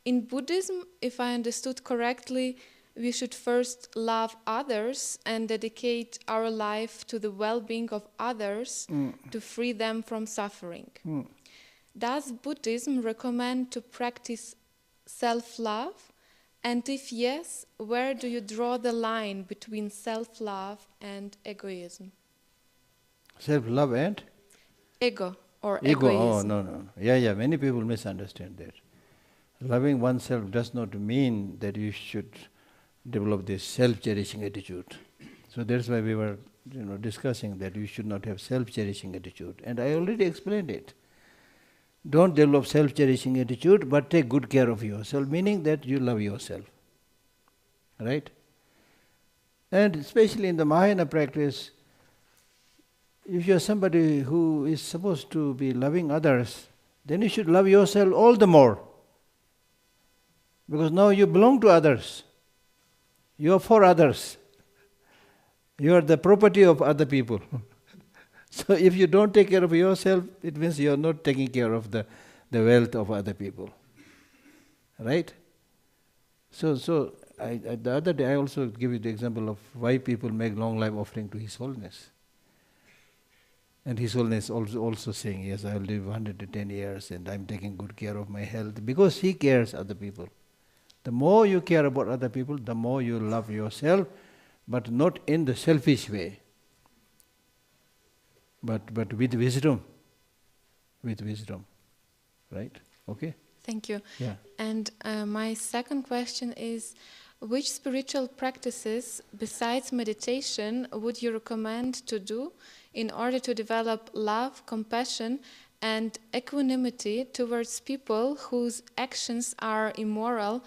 In Buddhism, if I understood correctly, we should first love others and dedicate our life to the well-being of others to free them from suffering. Does Buddhism recommend to practice self-love? And if yes, where do you draw the line between self-love and egoism? Self-love and? Ego or Ego. egoism. Oh, no, no. Yeah, many people misunderstand that. Loving oneself does not mean that you should develop this self-cherishing attitude. So that's why we were discussing that you should not have self-cherishing attitude. And I already explained it. Don't develop self-cherishing attitude, but take good care of yourself, meaning that you love yourself. Right? And especially in the Mahayana practice, if you are somebody who is supposed to be loving others, then you should love yourself all the more. Because now you belong to others. You are for others. You are the property of other people. So if you don't take care of yourself, it means you are not taking care of the wealth of other people. Right? So the other day I also give you the example of why people make long life offering to His Holiness. And His Holiness also saying, yes, I will live 110 years and I am taking good care of my health. Because He cares other people. The more you care about other people, the more you love yourself, but not in the selfish way. But with wisdom. With wisdom. Right? Okay? Thank you. Yeah. And my second question is, which spiritual practices besides meditation would you recommend to do in order to develop love, compassion, and equanimity towards people whose actions are immoral,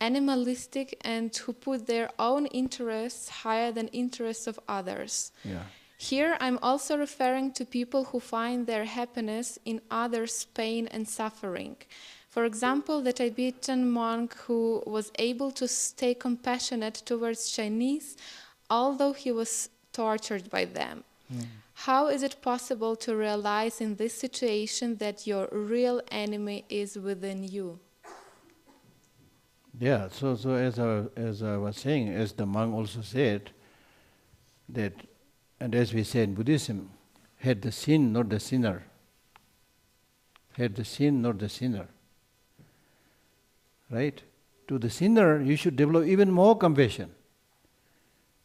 animalistic, and who put their own interests higher than interests of others? Yeah. Here I'm also referring to people who find their happiness in others' pain and suffering. For example, the Tibetan monk who was able to stay compassionate towards Chinese, although he was tortured by them. How is it possible to realize in this situation that your real enemy is within you? Yeah, so as I was saying, as the monk also said, that, and as we say in Buddhism, had the sin, not the sinner. Had the sin, not the sinner. Right? To the sinner, you should develop even more compassion.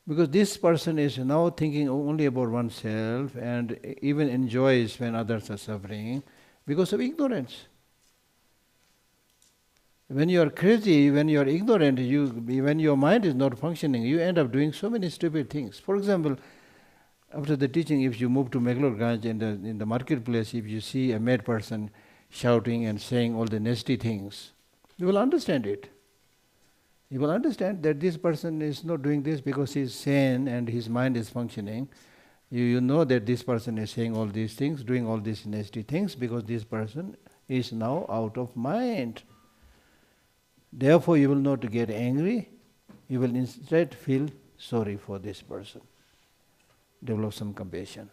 Because this person is now thinking only about oneself and even enjoys when others are suffering because of ignorance. When you are crazy, when you are ignorant, when your mind is not functioning, you end up doing so many stupid things. For example, after the teaching, if you move to Meghalorganj in the marketplace, if you see a mad person shouting and saying all the nasty things, you will understand it. You will understand that this person is not doing this because he is sane and his mind is functioning. You know that this person is saying all these things, doing all these nasty things because this person is now out of mind. Therefore, you will not get angry. You will instead feel sorry for this person. Develop some compassion.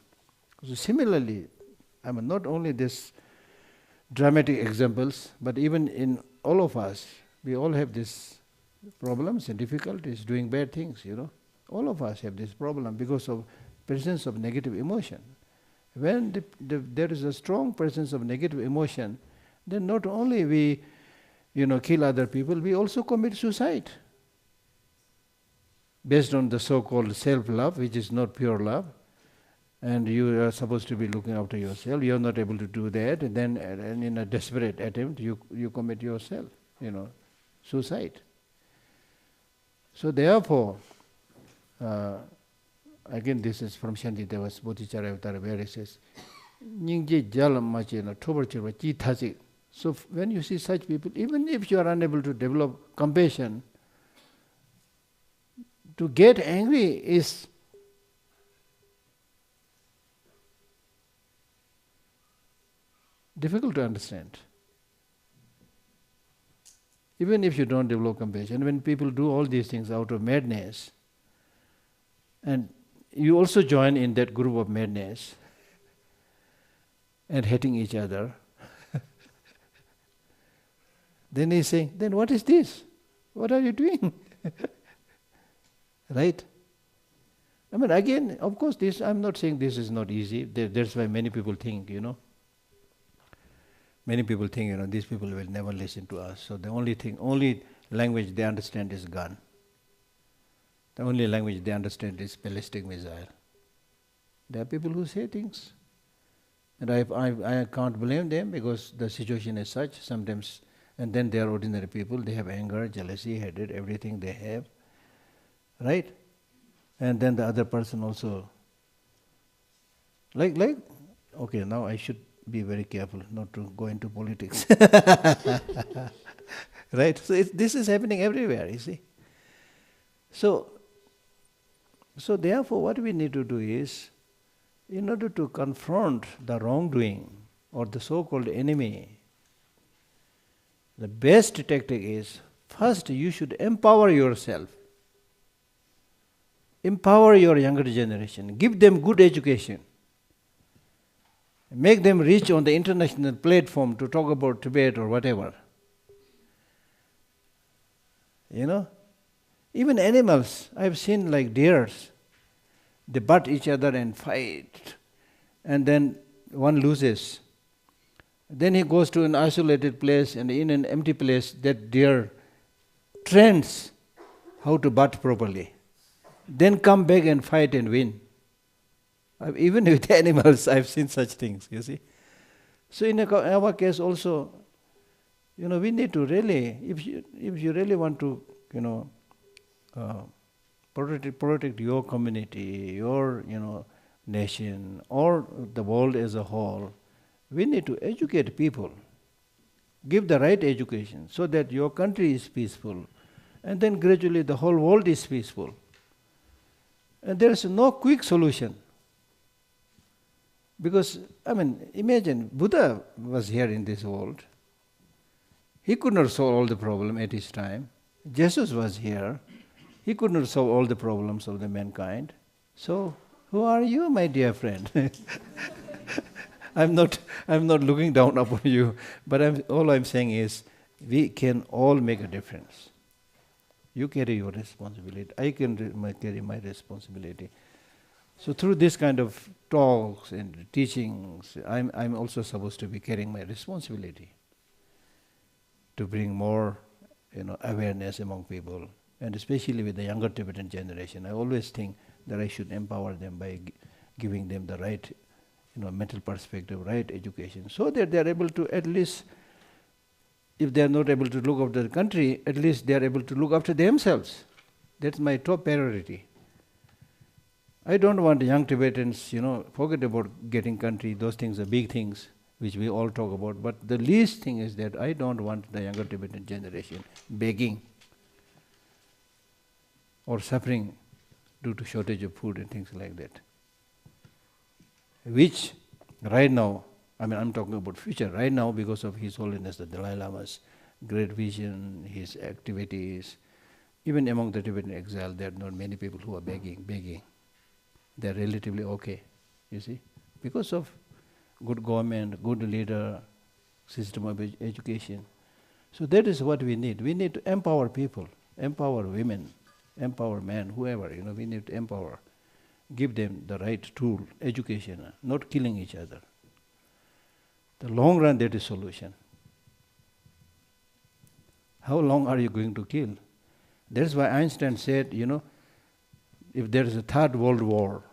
So similarly, I mean, not only this dramatic examples, but even in all of us, we all have these problems and difficulties, doing bad things, All of us have this problem because of presence of negative emotion. When there is a strong presence of negative emotion, then not only we kill other people, we also commit suicide. Based on the so-called self-love, which is not pure love, and you are supposed to be looking after yourself, you are not able to do that, and then in a desperate attempt, you commit yourself, suicide. So therefore, again this is from Shantideva's Bodhicharya Avatar, where it says, Nyingje jalam machi na thobar chirwa chi thasi. So when you see such people, even if you are unable to develop compassion, to get angry is difficult to understand. Even if you don't develop compassion, when people do all these things out of madness, and you also join in that group of madness and hating each other, then he's saying, then what is this? What are you doing? Right? I mean, again, of course, this, I'm not saying this is not easy. That's why many people think, many people think, these people will never listen to us. So the only language they understand is gun. The only language they understand is ballistic missile. There are people who say things. And I can't blame them because the situation is such sometimes. And then they are ordinary people. They have anger, jealousy, hatred, everything they have. Right? And then the other person also. Okay, now I should be very careful not to go into politics. Right? So this is happening everywhere, you see. So therefore what we need to do is, in order to confront the wrongdoing or the so-called enemy, the best tactic is, first you should empower yourself. Empower your younger generation. Give them good education. Make them reach on the international platform to talk about Tibet or whatever. Even animals, I've seen like deers, they butt each other and fight, and then one loses. Then he goes to an isolated place, and in an empty place, that deer trains how to butt properly. Then come back and fight and win. Even with animals, I've seen such things, you see. So in our case also, we need to really, if you really want to, protect your community, your, nation, or the world as a whole, we need to educate people. Give the right education so that your country is peaceful. And then gradually the whole world is peaceful. And there is no quick solution. Because, imagine, Buddha was here in this world. He could not solve all the problems at his time. Jesus was here. He could not solve all the problems of the mankind. So, who are you, my dear friend? I'm not looking down upon you, but all I'm saying is, we can all make a difference. You carry your responsibility. I can carry my responsibility. So through this kind of talks and teachings, I'm also supposed to be carrying my responsibility to bring more, awareness among people, and especially with the younger Tibetan generation. I always think that I should empower them by giving them the right, mental perspective, right education, so that they are able to at least, if they are not able to look after the country, at least they are able to look after themselves. That's my top priority. I don't want young Tibetans, forget about getting country, those things are big things which we all talk about, but the least thing is that I don't want the younger Tibetan generation begging or suffering due to shortage of food and things like that. Which right now, I'm talking about future, right now because of His Holiness the Dalai Lama's great vision, his activities, even among the Tibetan exile there are not many people who are begging. They are relatively okay, you see, because of good government, good leader, system of education. So that is what we need. We need to empower people, empower women, empower men, whoever, we need to empower. Give them the right tool, education, not killing each other. The long run, that is solution. How long are you going to kill? That's why Einstein said, if there is a third world war,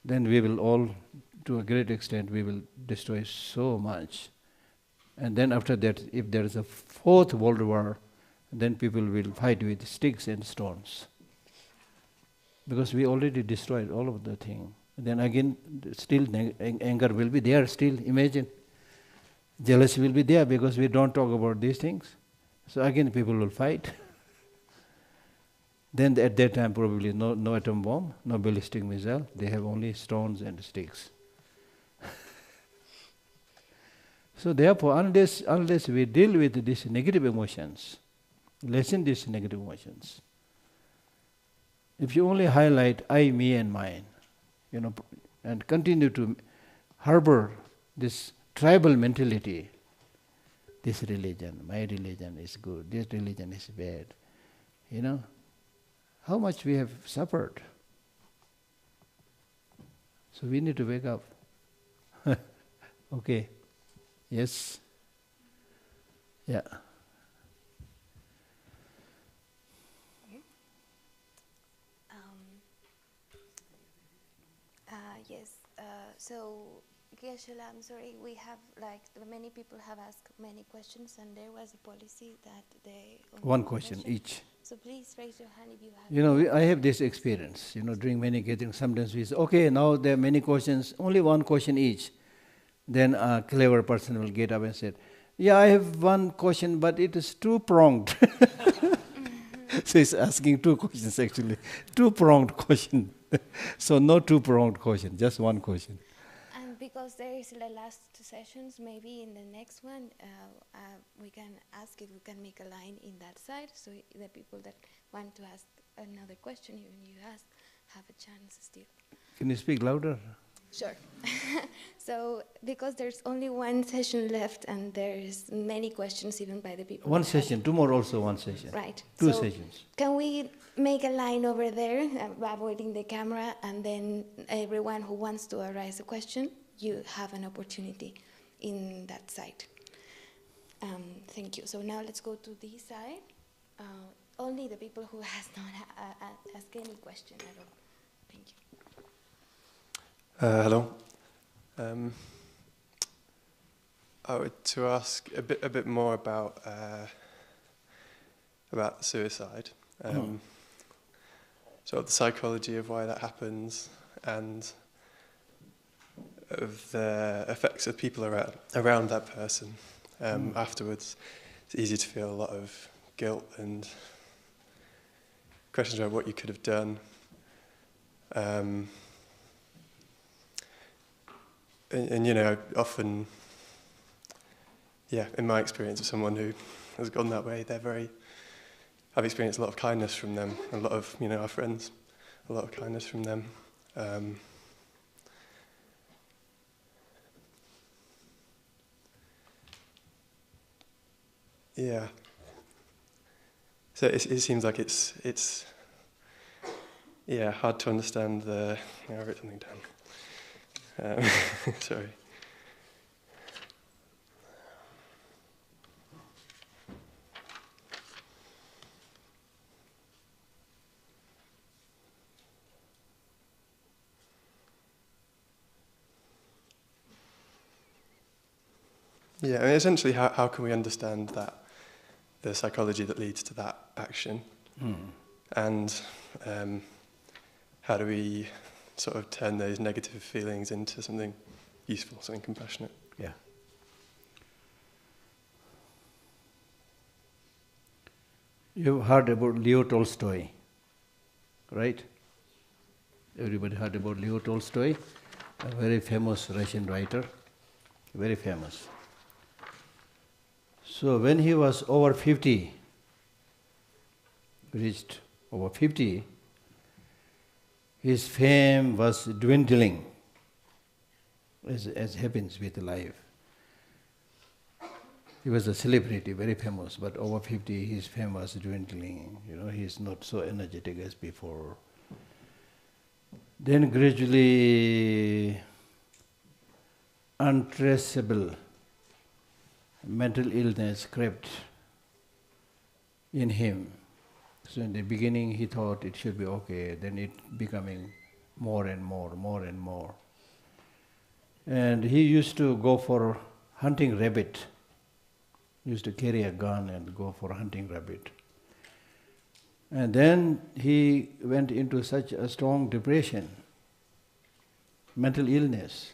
then we will all, to a great extent, we will destroy so much. And then after that, if there is a fourth world war, then people will fight with sticks and stones. Because we already destroyed all of the thing. Then again, still anger will be there, still, imagine. Jealousy will be there because we don't talk about these things. So again, people will fight. Then at that time, probably no atom bomb, no ballistic missile. They have only stones and sticks. So therefore, unless we deal with these negative emotions, lessen these negative emotions, if you only highlight I, me and mine, and continue to harbor this tribal mentality, this religion, my religion is good, this religion is bad, how much we have suffered. So we need to wake up. Okay. Yes. Yeah. Yes. So, Geshe, I'm sorry. We have many people have asked many questions, and there was a policy that they only One question each. So please raise your hand if you have. I have this experience. During many gatherings, sometimes we say, okay, now there are many questions, only one question each. Then a clever person will get up and say, yeah, I have one question, but it is two-pronged. So he's asking two questions actually. Two-pronged question. So no two-pronged question, just one question. And because there is the last two sessions, maybe in the next one, we can ask if we can make a line in that side, so the people that want to ask another question, even you ask, have a chance still. Can you speak louder? Sure. So, because there's only one session left and there's many questions even by the people. One session, tomorrow also one session. Right. Two so sessions. Can we make a line over there, avoiding the camera, and then everyone who wants to raise a question, you have an opportunity in that side. Thank you. So now let's go to this side. Only the people who has not asked any question at all. Thank you. Hello. I would to ask a bit more about suicide. So the psychology of why that happens and of the effects of people around that person afterwards. It's easy to feel a lot of guilt and questions about what you could have done. And often, in my experience of someone who has gone that way, I've experienced a lot of kindness from them, a lot of, our friends, a lot of kindness from them. So it seems like it's hard to understand I wrote something down. Sorry. Essentially, how can we understand that, the psychology that leads to that action, and how do we sort of turn those negative feelings into something useful, something compassionate? Yeah. You've heard about Leo Tolstoy, right? Everybody heard about Leo Tolstoy, a very famous Russian writer, very famous. So when he was over 50, reached over 50, his fame was dwindling, as happens with life. He was a celebrity, very famous, but over 50, his fame was dwindling. He is not so energetic as before. Then gradually, untraceable mental illness crept in him. So in the beginning he thought it should be okay, then it becoming more and more. And he used to go for hunting rabbit. He used to carry a gun and go for hunting rabbit. And then he went into such a strong depression, mental illness.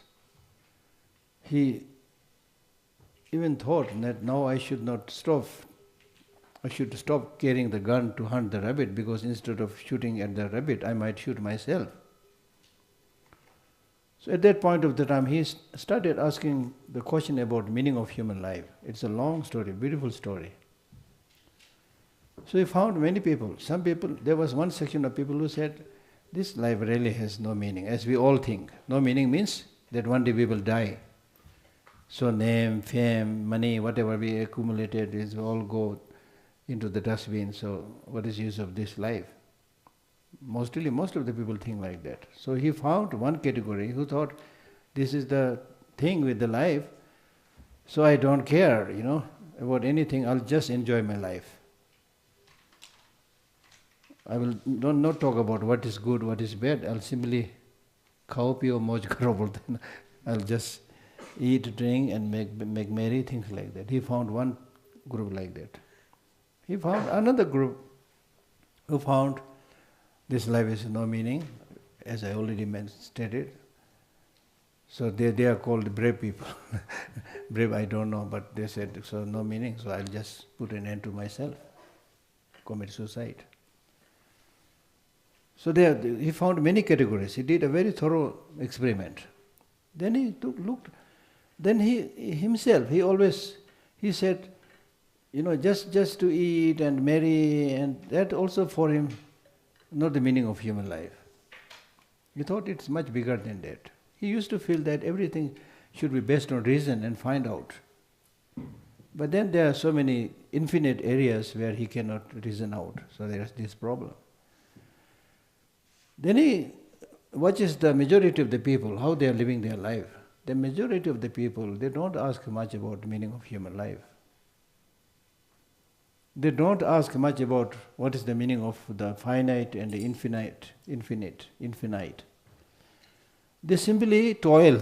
He even thought that now I should not stop. I should stop carrying the gun to hunt the rabbit, because instead of shooting at the rabbit, I might shoot myself. So at that point of the time, he started asking the question about meaning of human life. It's a long story, beautiful story. So he found many people. Some people, there was one section of people who said, this life really has no meaning, as we all think. No meaning means that one day we will die. So name, fame, money, whatever we accumulated is all go into the dustbin. So what is use of this life? Most of the people think like that. So he found one category who thought, this is the thing with the life, so I don't care, about anything, I'll just enjoy my life. I will not talk about what is good, what is bad, I'll simply khao piyo moj karo bolte na. I'll just eat, drink and make merry, things like that. He found one group like that. He found another group who found this life has no meaning, as I already stated. So they are called brave people. Brave, I don't know, but they said, so no meaning, so I'll just put an end to myself, commit suicide. So he found many categories. He did a very thorough experiment. Then he looked. Then he said, just to eat and marry, and that also for him, not the meaning of human life. He thought it's much bigger than that. He used to feel that everything should be based on reason and find out. But then there are so many infinite areas where he cannot reason out. So there is this problem. Then he watches the majority of the people, how they are living their life. The majority of the people, they don't ask much about the meaning of human life. They don't ask much about what is the meaning of the finite and the infinite. They simply toil,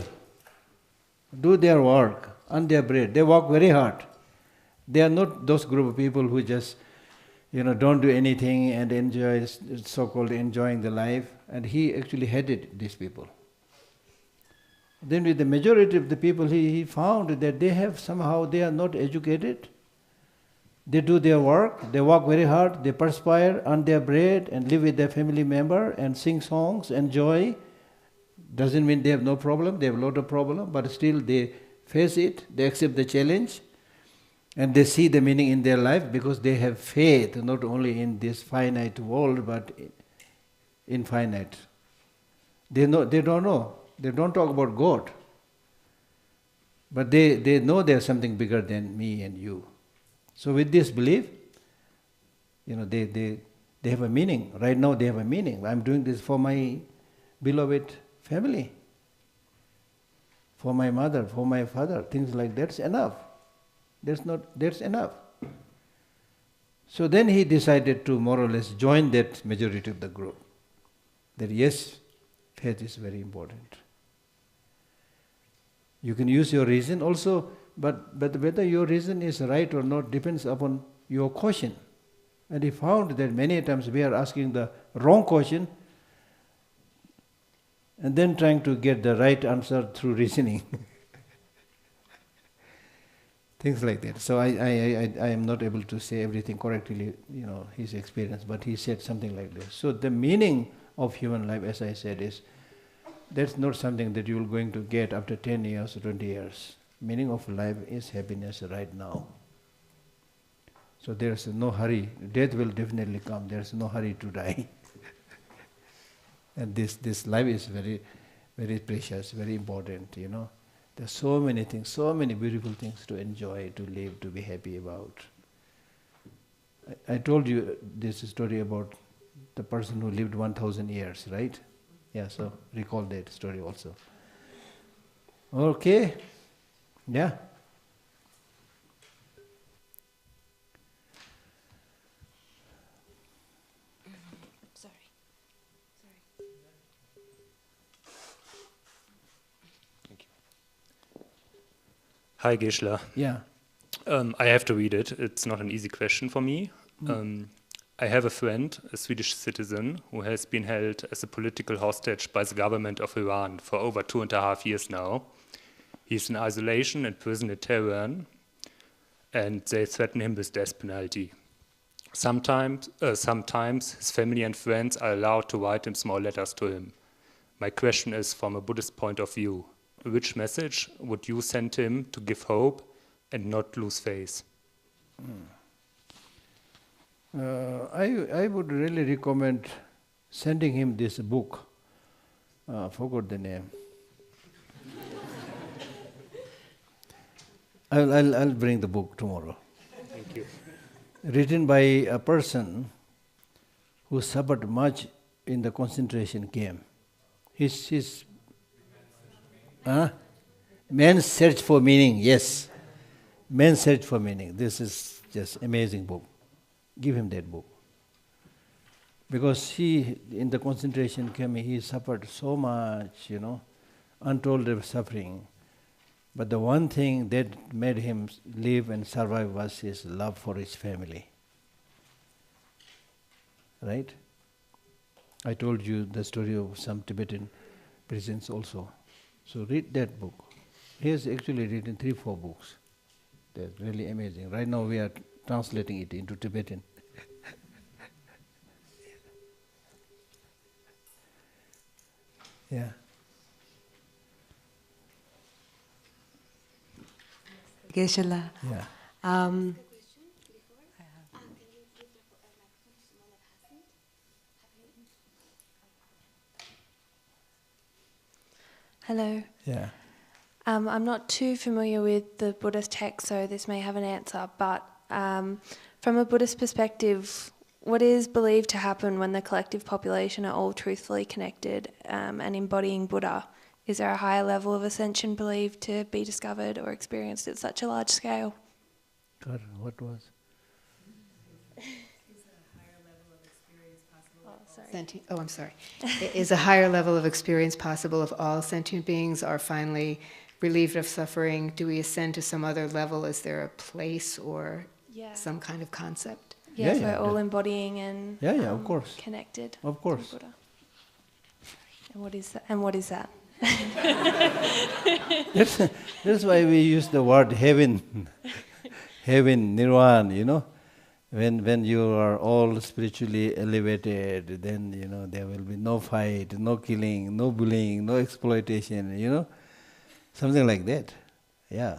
do their work, earn their bread. They work very hard. They are not those group of people who just, don't do anything and enjoy, so-called enjoying the life. And he actually hated these people. Then with the majority of the people, he found that they are not educated. They do their work, they work very hard, they perspire, earn their bread and live with their family member and sing songs, enjoy. Doesn't mean they have no problem, they have a lot of problem, but still they face it, they accept the challenge and they see the meaning in their life because they have faith not only in this finite world but infinite. They don't know, they don't talk about God, but they know there's something bigger than me and you. So with this belief, they have a meaning. Right now they have a meaning. I'm doing this for my beloved family, for my mother, for my father, things like that's enough. That's enough. So then he decided to more or less join that majority of the group. That yes, faith is very important. You can use your reason also, but whether your reason is right or not depends upon your caution. And he found that many times we are asking the wrong question and then trying to get the right answer through reasoning. Things like that. So I am not able to say everything correctly, his experience, but he said something like this. So the meaning of human life, as I said, is that's not something that you are going to get after 10 years or 20 years. Meaning of life is happiness right now. So there is no hurry. Death will definitely come. There is no hurry to die. And this life is very, very precious, very important, There are so many things, so many beautiful things to enjoy, to live, to be happy about. I told you this story about the person who lived 1,000 years, right? Yeah, so recall that story also. Okay. Yeah. Sorry. Thank you. Hi, Geshe. Yeah. I have to read it. It's not an easy question for me. I have a friend, a Swedish citizen, who has been held as a political hostage by the government of Iran for over 2.5 years now. He's in isolation and prison in Tehran, and they threaten him with death penalty. Sometimes his family and friends are allowed to write him small letters to him. My question is, from a Buddhist point of view, which message would you send him to give hope and not lose faith? I would really recommend sending him this book. Forgot the name. I'll bring the book tomorrow. Thank you. Written by a person who suffered much in the concentration camp. His Man's Search for Meaning, yes. Man's Search for Meaning. This is just amazing book. Give him that book. Because he, in the concentration camp, he suffered so much, untold suffering. But the one thing that made him live and survive was his love for his family. Right? I told you the story of some Tibetan prisons also. So read that book. He has actually written 3-4 books. They're really amazing. Right now we are translating it into Tibetan. Yeah. Geshe La. Yeah. Hello. Yeah. I'm not too familiar with the Buddhist text, so this may have an answer, but from a Buddhist perspective, what is believed to happen when the collective population are all truthfully connected and embodying Buddha? Is there a higher level of ascension believed to be discovered or experienced at such a large scale? God, what was? I'm sorry. Is a higher level of experience possible if all sentient beings are finally relieved of suffering? Do we ascend to some other level? Is there a place or some kind of concept? Yes, we're all embodying and of course. connected. Of course. To Buddha. And what is that? That's why we use the word heaven. Heaven, nirvana, When you are all spiritually elevated, then, there will be no fight, no killing, no bullying, no exploitation, something like that. Yeah.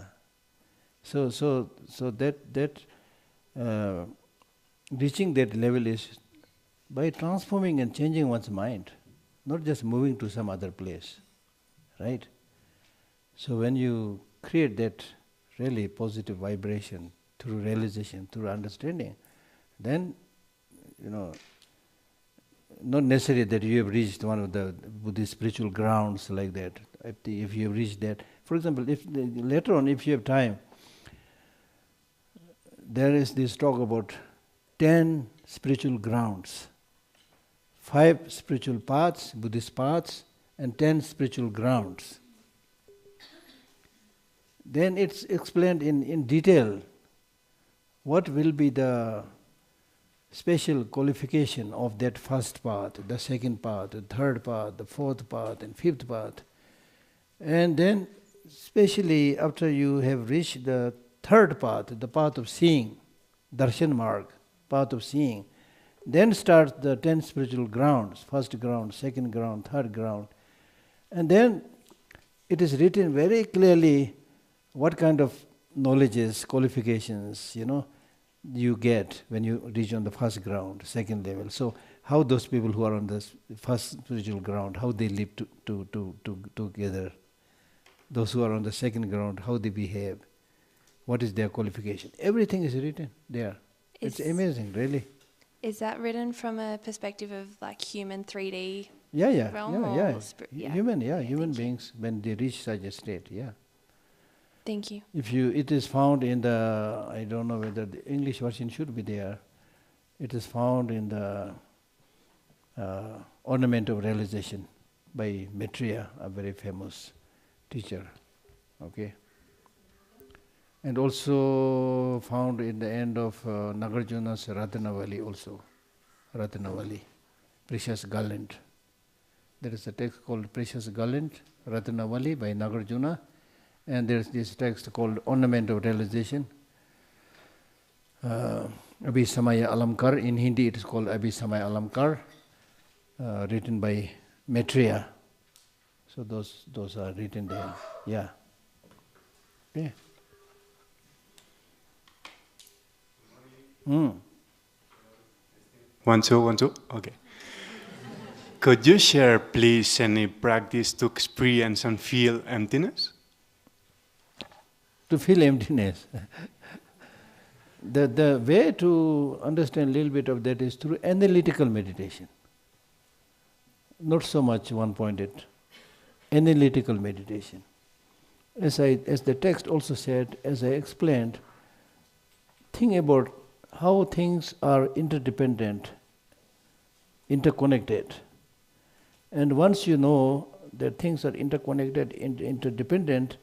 So that reaching that level is by transforming and changing one's mind, not just moving to some other place, right? So when you create that really positive vibration through realization, through understanding, then, not necessarily that you have reached one of the Buddhist spiritual grounds like that. If you have reached that, for example, later on, if you have time, there is this talk about 10 spiritual grounds, 5 spiritual paths, Buddhist paths, and 10 spiritual grounds. Then it's explained in detail what will be the special qualification of that first path, the second path, the third path, the fourth path, and fifth path. And then, especially after you have reached the third path, the path of seeing, darshan marg, path of seeing, then starts the 10 spiritual grounds, first ground, second ground, third ground. And then it is written very clearly what kind of knowledges, qualifications, you get when you reach on the first ground, second level. So how those people who are on the first spiritual ground, how they live together. Those who are on the second ground, how they behave. What is their qualification? Everything is written there. It's amazing, really. Is that written from a perspective of like human 3D realm? Human beings, when they reach such a state, Thank you. It is found in the, I don't know whether the English version should be there. It is found in the Ornament of Realization by Maitreya, a very famous teacher. Okay. And also found in the end of Nagarjuna's Ratnavali also. Ratnavali, Precious Garland. There is a text called Precious Garland, Ratnavali by Nagarjuna. And there is this text called Ornament of Realization. Abhisamaya Alamkar. In Hindi it is called Abhisamaya Alamkar, written by Maitreya. So those are written there. Yeah. Yeah. Mm. 1, 2, 1, 2. Okay. Could you share, please, any practice to experience and feel emptiness? To feel emptiness. The way to understand a little bit of that is through analytical meditation. Not so much one-pointed. Analytical meditation. As the text also said, as I explained, think about how things are interdependent, interconnected. And once you know that things are interconnected, interdependent,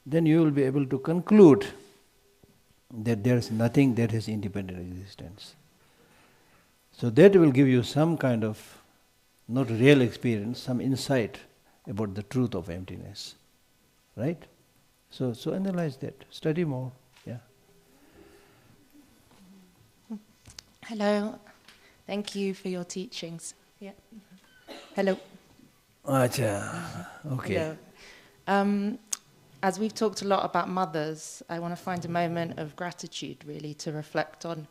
then you will be able to conclude that there is nothing that has independent existence. So that will give you some kind of, not real experience, some insight about the truth of emptiness. Right? So analyze that, study more. Yeah. Hello, thank you for your teachings. Yeah. Hello. Acha. Okay. Hello. As we've talked a lot about mothers, I want to find a moment of gratitude, really, to reflect on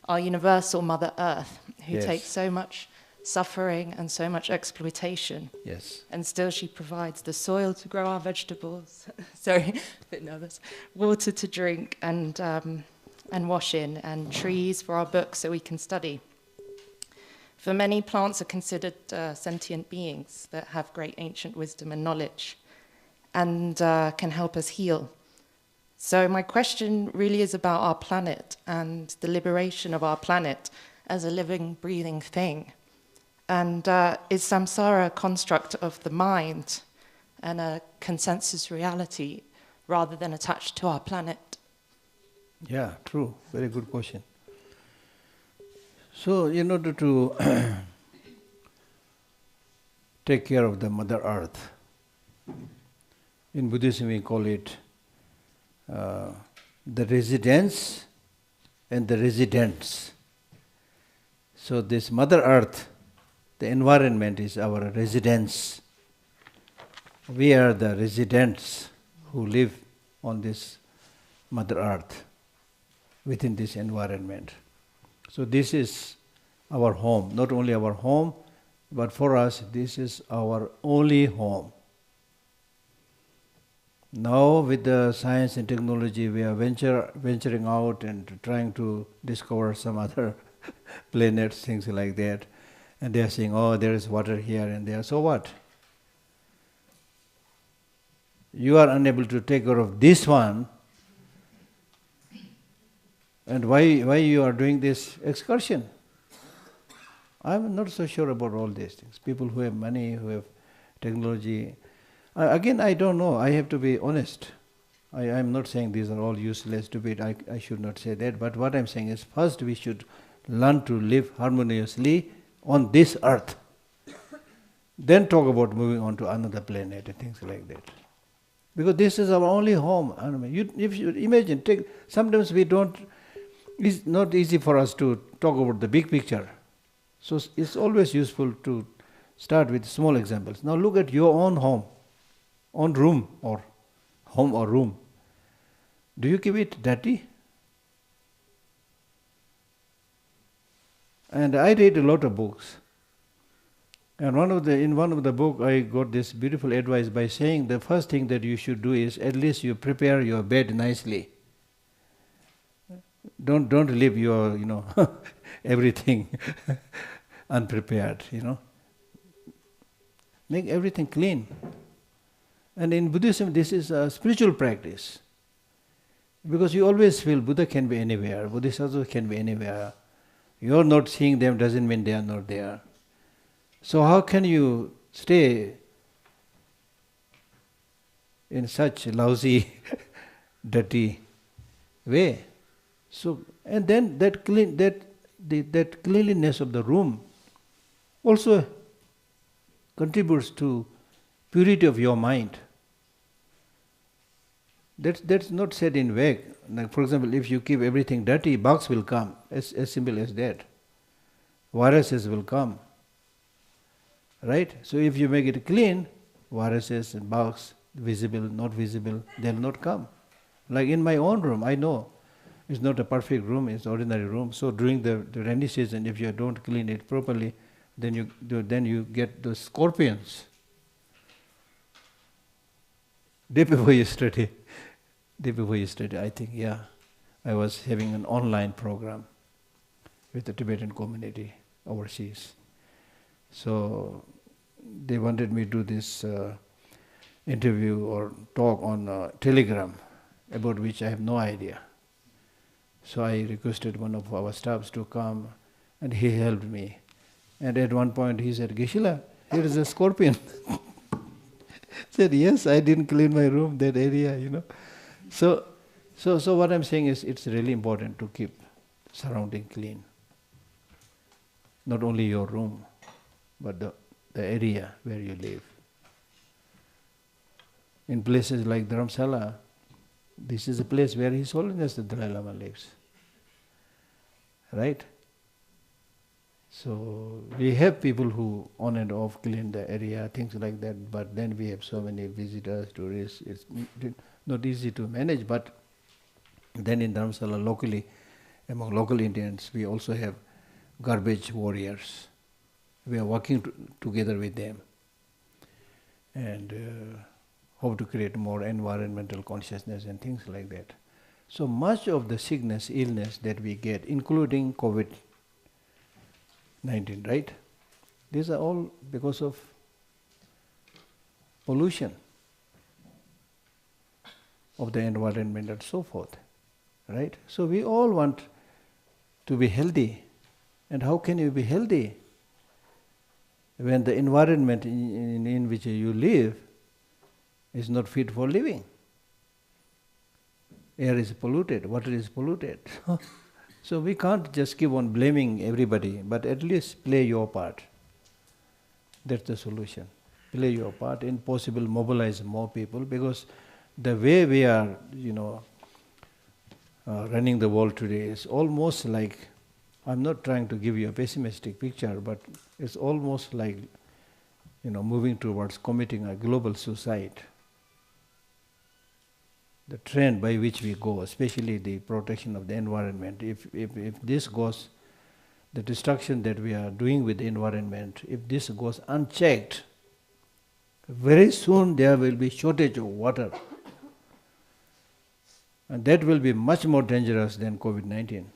our universal Mother Earth, who Yes. takes so much suffering and so much exploitation. Yes. And still she provides the soil to grow our vegetables, sorry, a bit nervous, water to drink and wash in, and trees for our books so we can study. For many, plants are considered sentient beings that have great ancient wisdom and knowledge, and can help us heal. So my question really is about our planet and the liberation of our planet as a living, breathing thing. And is samsara a construct of the mind and a consensus reality rather than attached to our planet? Yeah, true. Very good question. So in order to take care of the Mother Earth, in Buddhism we call it the residence and the residents. So this Mother Earth, the environment is our residence. We are the residents who live on this Mother Earth, within this environment. So this is our home, not only our home, but for us this is our only home. Now with the science and technology we are venturing out and trying to discover some other planets, things like that. And they are saying, oh, there is water here and there. So what? You are unable to take care of this one. And why you are doing this excursion? I'm not so sure about all these things. People who have money, who have technology. Again, I don't know. I have to be honest. I'm not saying these are all useless, stupid. I should not say that. But what I'm saying is, first we should learn to live harmoniously on this earth. Then talk about moving on to another planet and things like that. Because this is our only home. If you imagine, sometimes we don't. It's not easy for us to talk about the big picture. So it's always useful to start with small examples. Now look at your own home, own room or home or room. Do you keep it dirty? And I read a lot of books. And in one of the book I got this beautiful advice by saying the first thing that you should do is at least you prepare your bed nicely. Don't leave your, everything unprepared, Make everything clean. And in Buddhism this is a spiritual practice. Because you always feel Buddha can be anywhere, Bodhisattva can be anywhere. You're not seeing them doesn't mean they are not there. So how can you stay in such lousy, dirty way? So, and then that cleanliness of the room also contributes to purity of your mind. That's not said in vague. Like for example, if you keep everything dirty, bugs will come. As simple as that. Viruses will come. Right? So if you make it clean, viruses and bugs, visible, not visible, they'll not come. Like in my own room, I know it's not a perfect room, it's ordinary room. So during the rainy season, if you don't clean it properly, then you get the scorpions. Day before yesterday, I think, yeah, I was having an online program with the Tibetan community overseas. So they wanted me to do this interview or talk on Telegram, about which I have no idea. So I requested one of our staffs to come, and he helped me. And at one point he said, "Geshe, here is a scorpion." Said, "Yes, I didn't clean my room, that area, you know." So what I'm saying is, it's really important to keep surrounding clean. Not only your room, but the area where you live. In places like Dharamsala, this is a place where His Holiness the Dalai Lama lives. Right? So we have people who on and off clean the area, things like that, but then we have so many visitors, tourists, it's not easy to manage. But then in Dharamsala locally, among local Indians, we also have garbage warriors. We are working together with them and how to create more environmental consciousness and things like that. So much of the sickness, illness that we get, including COVID-19, right? These are all because of pollution of the environment and so forth, right? So we all want to be healthy. And how can you be healthy when the environment in which you live is not fit for living? Air is polluted, water is polluted. So we can't just keep on blaming everybody, but at least play your part. That's the solution. Play your part and possible mobilize more people, because the way we are, running the world today is almost like, I'm not trying to give you a pessimistic picture, but it's almost like, moving towards committing a global suicide. The trend by which we go, especially the protection of the environment, if this goes, the destruction that we are doing with the environment, if this goes unchecked, very soon there will be shortage of water. And that will be much more dangerous than COVID-19.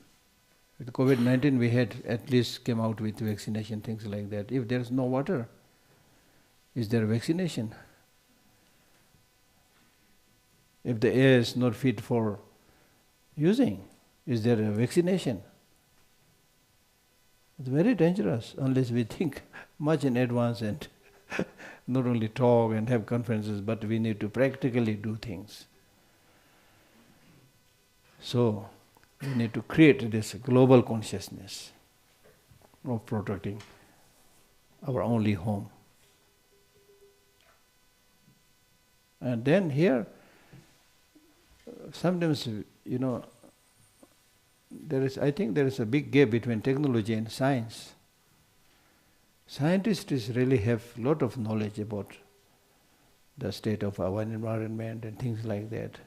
With COVID-19 we had at least came out with vaccination, things like that. If there is no water, is there vaccination? If the air is not fit for using, is there a vaccination? It's very dangerous unless we think much in advance and not only talk and have conferences, but we need to practically do things. So we need to create this global consciousness of protecting our only home. And then here, sometimes, I think there is a big gap between technology and science. Scientists really have a lot of knowledge about the state of our environment and things like that.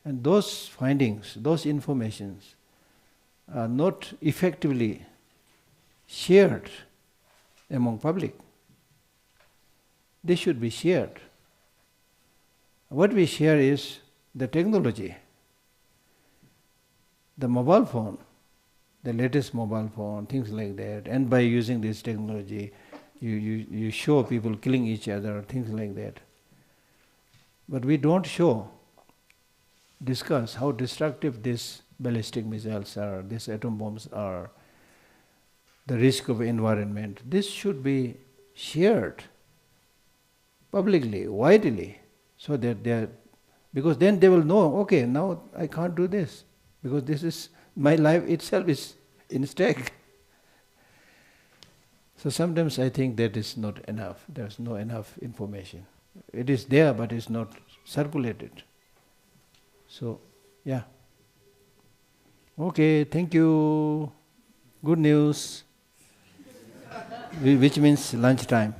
And those findings, those informations are not effectively shared among public. They should be shared. What we share is the technology, the mobile phone, the latest mobile phone, things like that. And by using this technology, you show people killing each other, things like that. But we don't discuss how destructive these ballistic missiles are, these atom bombs are, the risk of environment. This should be shared publicly, widely, so that because then they will know, okay, now I can't do this, because this is, my life itself is in stake. So sometimes I think that is not enough. There's no enough information. It is there, but it's not circulated. So, yeah. Okay, thank you. Good news. Which means lunchtime.